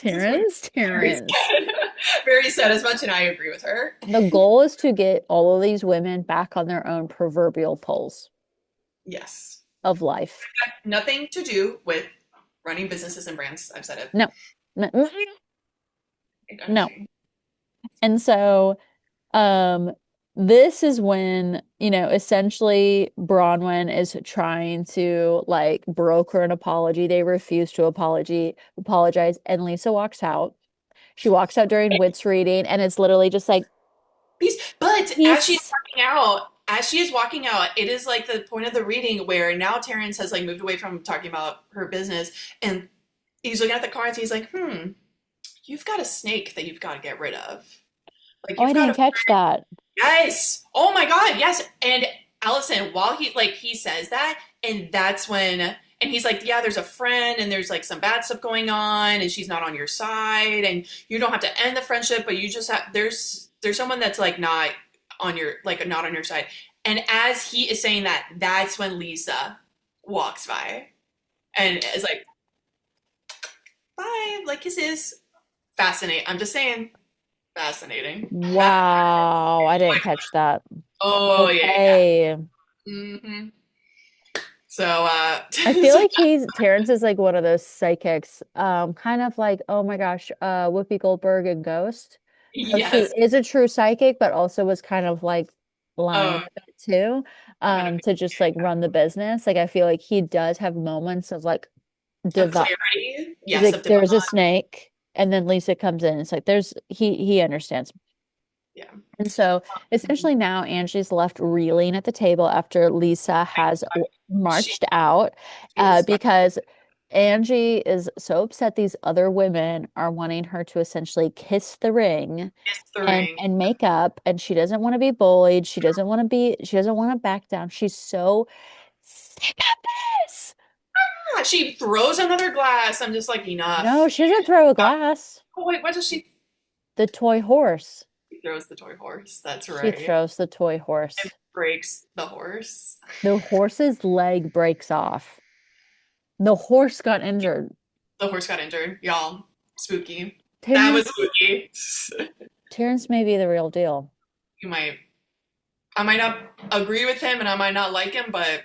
this woman Terrence, very Terrence. sad. Very sad as much, and I agree with her. The goal is to get all of these women back on their own proverbial poles Yes. of life. Nothing to do with running businesses and brands. I've said it. No, no. I got No. you. And so Um, this is when, essentially Bronwyn is trying to like broker an apology. They refuse to apologize, and Lisa walks out. She walks out during Wit's reading, and it's literally just like, But peace. as she is walking out, it is like the point of the reading where now Terrence has like moved away from talking about her business, and he's looking at the cards. He's like, you've got a snake that you've got to get rid of. Like Oh, I you've got didn't to catch that. yes. Oh my God, yes. And Allison, while he says that, and that's when and he's like, yeah, there's a friend and there's like some bad stuff going on and she's not on your side and you don't have to end the friendship, but you just have there's someone that's like not on your side. And as he is saying that, that's when Lisa walks by and is like, bye, like kisses. Fascinating. I'm just saying, fascinating. Wow, I didn't catch that. Oh yeah, yeah. Okay. Hmm. So, I feel like Terrence is like one of those psychics, kind of like, oh my gosh, Whoopi Goldberg and Ghost. How she yes. is a true psychic, but also was kind of like lying Oh, a bit too, kind of to just like run the business. Like I feel like he does have moments of like of divine. clarity. He's Yes, like, of there's a divine. snake, and then Lisa comes in. It's like he understands. Yeah. And so essentially now Angie's left reeling at the table after Lisa has She marched out, is because Angie is so upset these other women are wanting her to essentially kiss the ring the and ring. make up, and she doesn't want to be bullied. She doesn't want to back down. She's so sick of this. Ah, she throws another glass. I'm just like, No, enough. she doesn't throw a glass. Oh, wait, what does she? The toy horse. She throws the toy horse. That's She right. throws the toy And horse. breaks the horse. The horse's leg breaks off. The horse got injured. The horse got injured. Y'all, spooky. That was Terrence, spooky. Terrence may be the real deal. You might, I might not agree with him and I might not like him, but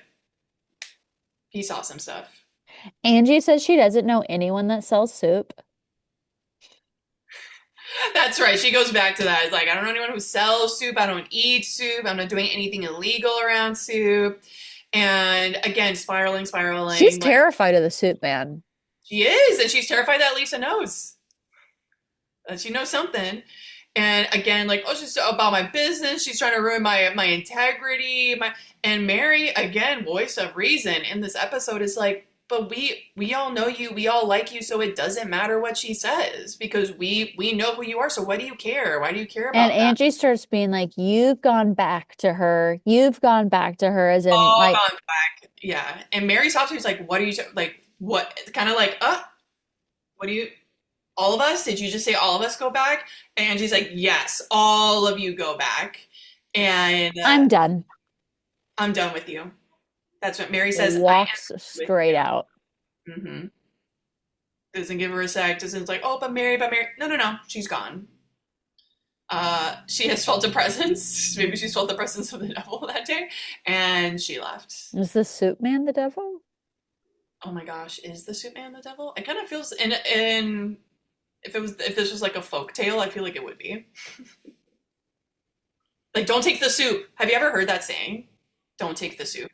he saw some stuff. Angie says she doesn't know anyone that sells soup. That's right. She goes back to that. It's like, I don't know anyone who sells soup. I don't eat soup. I'm not doing anything illegal around soup. And again, She's spiraling. Like, terrified of the soup man. she is. And she's terrified that Lisa knows. That she knows something. And again, like, oh, she's about my business. She's trying to ruin my integrity. And Mary, again, voice of reason in this episode is like, but we all know you, we all like you, so it doesn't matter what she says because we know who you are. So why do you care? Why do you care And about that? Angie starts being like, you've gone back to her. You've gone back to her, as in, All like, gone back. Yeah. And Mary stops her. He's like, what are you like? What? Kind of like, what do you? All of us? Did you just say all of us go back? And Angie's like, yes, all of you go back. And I'm done. I'm done with you. That's what Mary says. I am Walks with straight out. you. Doesn't give her a sec. Doesn't like, oh, but Mary. No, no, no. She's gone. She has felt a presence. Maybe she's felt the presence of the devil that day, and she left. Is the soup man the devil? Oh my gosh, is the soup man the devil? It kind of feels in if this was like a folk tale, I feel like it would be. Like, don't take the soup. Have you ever heard that saying? Don't take the soup.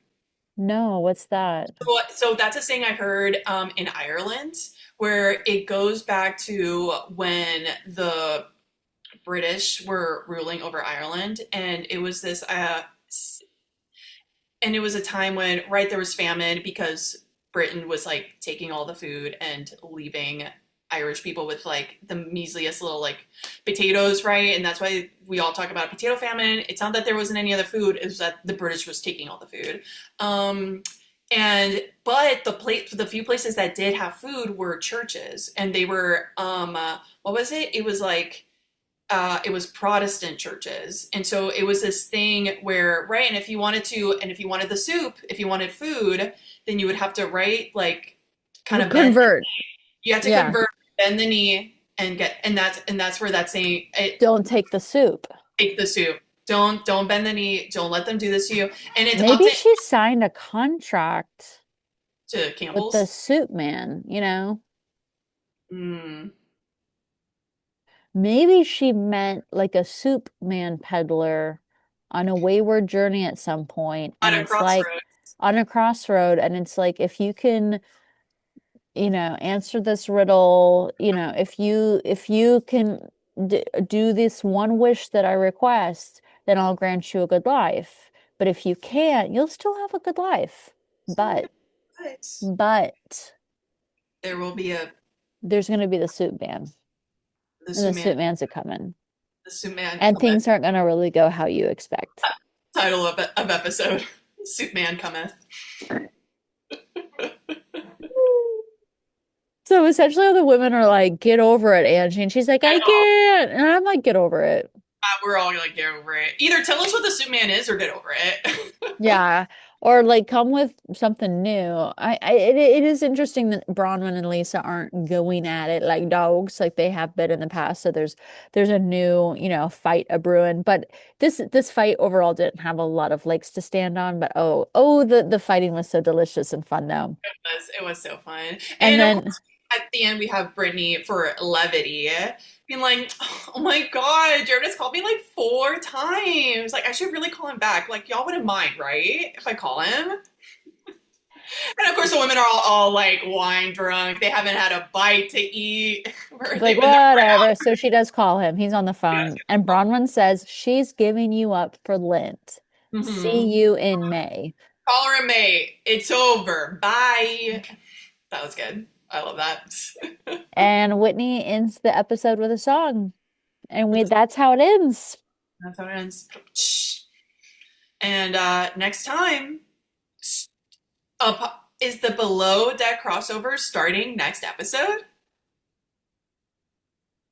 No, what's that? So that's a saying I heard in Ireland, where it goes back to when the British were ruling over Ireland, and it was this, and it was a time when, right, there was famine because Britain was like taking all the food and leaving Irish people with like the measliest little like potatoes, right? And that's why we all talk about potato famine. It's not that there wasn't any other food; it was that the British was taking all the food. Um, and but the few places that did have food were churches, and they were what was it? It was Protestant churches. And so it was this thing where, right, and if you wanted the soup, if you wanted food, then you would have to, right, like kind of bend, Convert. you had to Yeah. convert, bend the knee and that's where that saying, Don't take the soup. take the soup. Don't bend the knee. Don't let them do this to you. And it's Maybe often she signed a contract to with the Campbell's. soup man, you know? Mm, maybe she meant like a soup man peddler on a wayward journey at some point, At and a it's like crossroads. on a crossroad, and it's like if you can, answer this riddle, if you can d do this one wish that I request, then I'll grant you a good life. But if you can't, you'll still have a good life. Still a good But but but there will be a there's gonna be the soup man, the and the suit man soup man's a coming, the suit man and cometh. things aren't gonna really go how you expect. Title of episode. Suit man cometh. So essentially, all the women are like, "Get over it, Angie," and she's like, I "I know. can't," and I'm like, "Get over it." We're all like get over it. Either tell us what the suit man is or get over it. Yeah, or like come with something new. It is interesting that Bronwyn and Lisa aren't going at it like dogs like they have been in the past. So there's a new, fight a brewing. But this fight overall didn't have a lot of legs to stand on. But the fighting was so delicious and fun though. It was so fun. And And of then course at the end we have Brittany for levity being like, oh my god, Jared has called me like 4 times. Like I should really call him back. Like y'all wouldn't mind, right? If I call him. And of course the women are all like wine drunk. They haven't had a bite to eat. she's like, They've been there for an whatever. So she does call him. He's on the phone. And hour. Bronwyn says she's giving you up for Lent. See Mm-hmm. you in May. Call her a mate. It's over. Bye. That was good. I love that. And Whitney ends the episode with a song. And With the, that's how it ends. that's how it ends. And next time, is the below deck crossover starting next episode?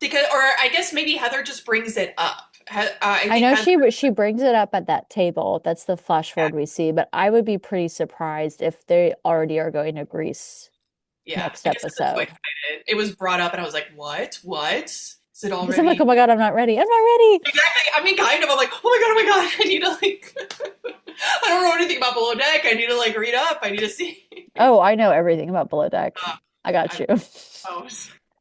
Because, or I guess maybe Heather just brings it up. I I think know Heather. she brings it up at that table. That's the flash Yeah, forward we see, but I would be pretty surprised if they already are going to Greece yeah. next I guess I'm just so episode. excited. It was brought up, and I was like, "What? What? Is it Because I'm like, already?" oh my God, I'm not ready. I'm not ready. Exactly. I mean, kind of. I'm like, oh my god, I need to like. I don't know anything about below deck. I need to like read up. I need to see. Oh, I know everything about Below Deck. Uh, I got I, you. oh,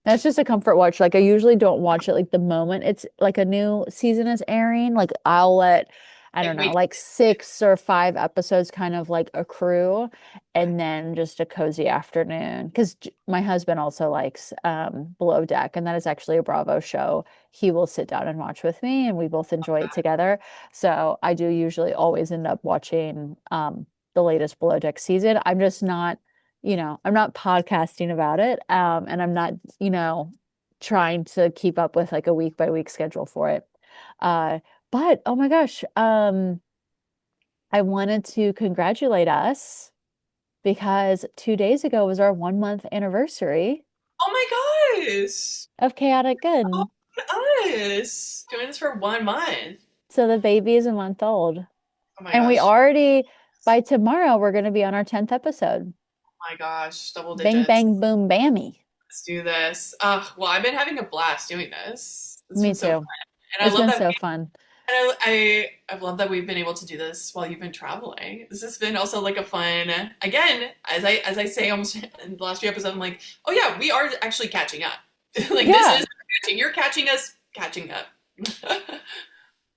That's just a comfort watch. Like I usually don't watch it like the moment it's like a new season is airing. Like I'll let, I like don't know, wait. like 6 or 5 episodes kind of like accrue and then just a cozy afternoon. Because my husband also likes Below Deck, and that is actually a Bravo show. He will sit down and watch with me and we both enjoy it together. So I do usually always end up watching the latest Below Deck season. I'm just not I'm not podcasting about it. And I'm not, trying to keep up with like a week by week schedule for it. Uh, but oh my gosh, I wanted to congratulate us because 2 days ago was our 1 month anniversary Oh my gosh. of Chaotic Oh Good. us. Doing this for 1 month. So the baby is a month old. Oh my And we gosh. already, by tomorrow, we're going to be on our 10th episode. Oh my gosh. Double Bang, digits. bang, boom, bammy. Let's do this. Well, I've been having a blast doing this. It's Me been so fun. too. And I It's love been that so fun. I love that we've been able to do this while you've been traveling. This has been also like a fun again, as I say almost in the last few episodes, I'm like, oh yeah, we are actually catching up. Like this Yeah. is catching. You're catching us catching up.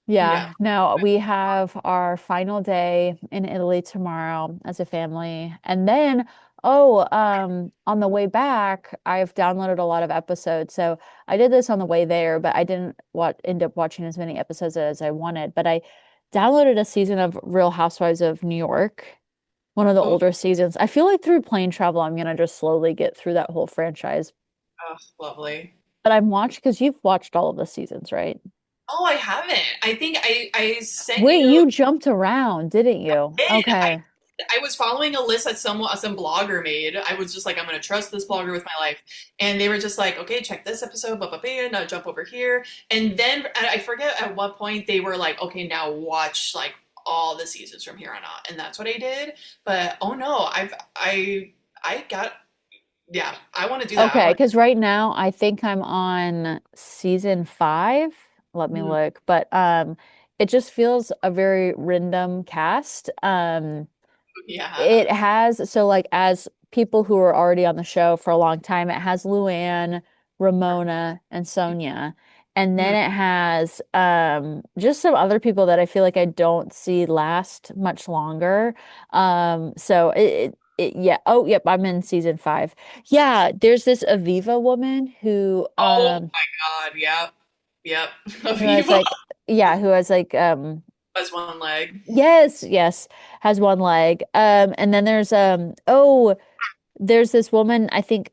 Yeah. Yeah, no, we have our final day in Italy tomorrow as a family. And then, on the way back, I've downloaded a lot of episodes. So I did this on the way there, but I didn't end up watching as many episodes as I wanted. But I downloaded a season of Real Housewives of New York, one of the Oh, older seasons. I feel like through plane travel, I'm gonna just slowly get through that whole franchise. oh, lovely. But I'm watched because you've watched all of the seasons, right? Oh, I haven't. I think I sent Wait, you. you jumped around, didn't you? Did Okay. I was following a list that some blogger made. I was just like, I'm gonna trust this blogger with my life, and they were just like, okay, check this episode, blah blah blah, now jump over here, and then I forget at what point they were like, okay, now watch like all the seasons from here on out, and that's what I did. But oh no, I got yeah, I want to do that. I Okay, want because right now I think I'm on season 5. Let me to, look. But it just feels a very random cast. yeah. It has so like as people who are already on the show for a long time, it has Luann, Ramona, and Sonia. And then Mhm. it has just some other people that I feel like I don't see last much longer. So yeah. Oh, yep, I'm in season 5. Yeah, there's this Aviva woman Oh my God. Yep. Yep. who has Aviva like yeah, who has like has one leg. yes, yes, has one leg. And then there's there's this woman, I think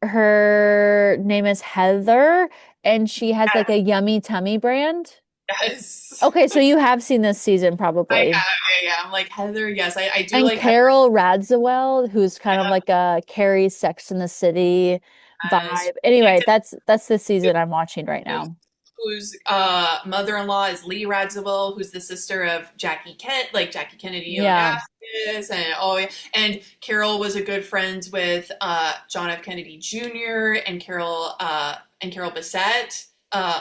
her name is Heather, and she has like a yummy tummy brand. Yes. Okay, so you have seen this season I probably. have. Yeah, yeah. I'm like Heather. Yes, I do And like Heather. Carol Radziwill, who's kind of like a Carrie's Sex in the City Yes. vibe. Anyway, that's the season I'm watching right Whose now. mother-in-law is Lee Radziwill, who's the sister of Jackie Kent, like Jackie Kennedy Yeah. Onassis, and oh yeah, and Carol was a good friend with John F. Kennedy Jr. and Carol Bassett,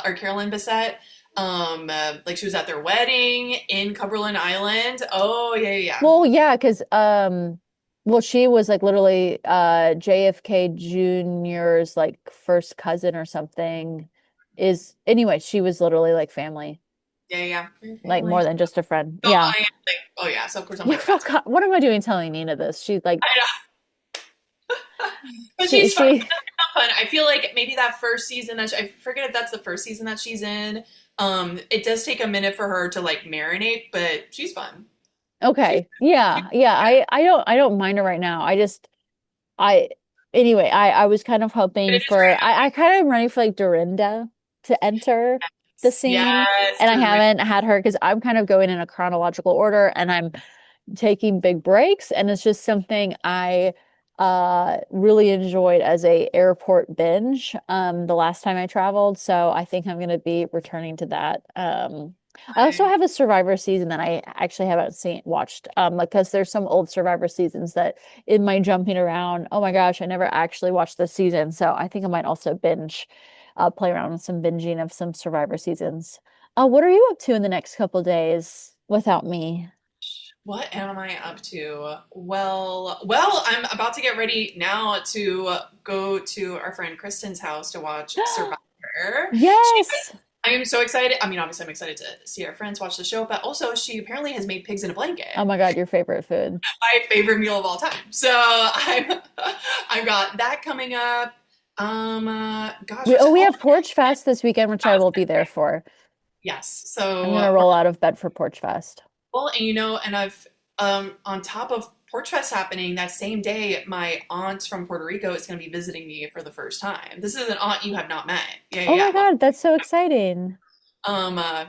or Carolyn Bassett. Like she was at their wedding in Cumberland Island. Oh yeah, yeah, yeah. Well, yeah, because well, she was like literally JFK Jr.'s like first cousin or something. Is anyway, she was literally like family, Yeah, yeah. Your like family. more than just a friend. So Yeah. I am like, oh yeah. So of course I'm Yeah, like, oh that's God, what am I doing telling Nina this? She's like I know, but she she's fun. she Fun. I feel like maybe that first season that I forget if that's the first season that she's in. It does take a minute for her to like marinate, but she's fun. She's, okay. she's Yeah. Yeah. I don't mind her right now. I anyway, I was kind of but hoping it is great. for I kind of am ready for like Dorinda to enter the scene. Yes, And I Dorinda. haven't had her because I'm kind of going in a chronological order and I'm taking big breaks, and it's just something I really enjoyed as a airport binge the last time I traveled, so I think I'm going to be returning to that. I also have a Survivor season that I actually haven't seen watched because there's some old Survivor seasons that in my jumping around, oh my gosh, I never actually watched this season, so I think I might also binge play around with some binging of some Survivor seasons. What are you up to in the next couple days without me? What am I up to? I'm about to get ready now to go to our friend Kristen's house to watch Survivor. She, Yes. I am so excited. I mean, obviously, I'm excited to see our friends watch the show, but also she apparently has made pigs in a Oh blanket. my God, your favorite food. My favorite meal of all time. So I've got that coming up. Gosh, We have Porch Fest this weekend, which I will be there for. yes. I'm So gonna roll out of bed for Porch Fest. well, and and I've on top of Porch Fest happening that same day, my aunt from Puerto Rico is going to be visiting me for the first time. This is an aunt you have not met. Yeah, yeah, Oh my yeah. God, that's so exciting. Um, uh,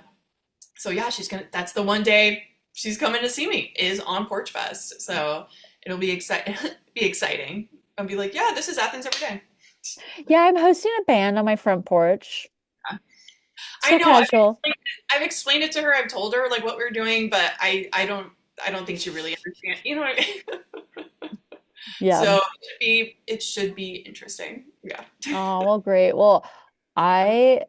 so yeah, she's gonna. That's the one day she's coming to see me is on Porch Fest. So it'll be be exciting. I'll be like, yeah, this is Athens every day. Yeah, I'm hosting a band on my front porch. I So know. casual. I've explained it to her. I've told her like what we're doing, but I don't think she really understands. You know what I mean? Yeah. So it should be interesting. Yeah. Oh, well, great. Well, I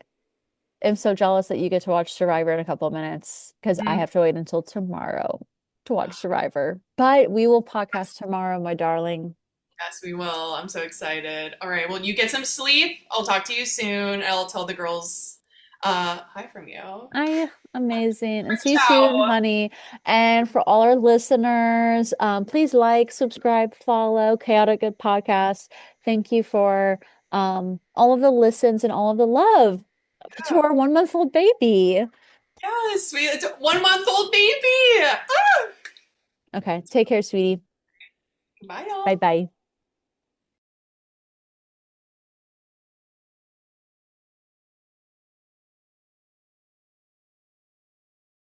am so jealous that you get to watch Survivor in a couple of minutes because I Mm, have to wait until tomorrow to watch Survivor. But we will podcast tomorrow, my darling. yes, we will. I'm so excited. All right. Well, you get some sleep. I'll talk to you soon. I'll tell the girls hi from you. I amazing. And see you soon, Ciao. honey. And for all our listeners, please like, subscribe, follow Chaotic Good Podcast. Thank you for all of the listens and all of the love to Yeah. our 1 month old baby. Yes, it's a 1 month old baby. Ah! Okay, take care, sweetie. Bye, Bye y'all. bye.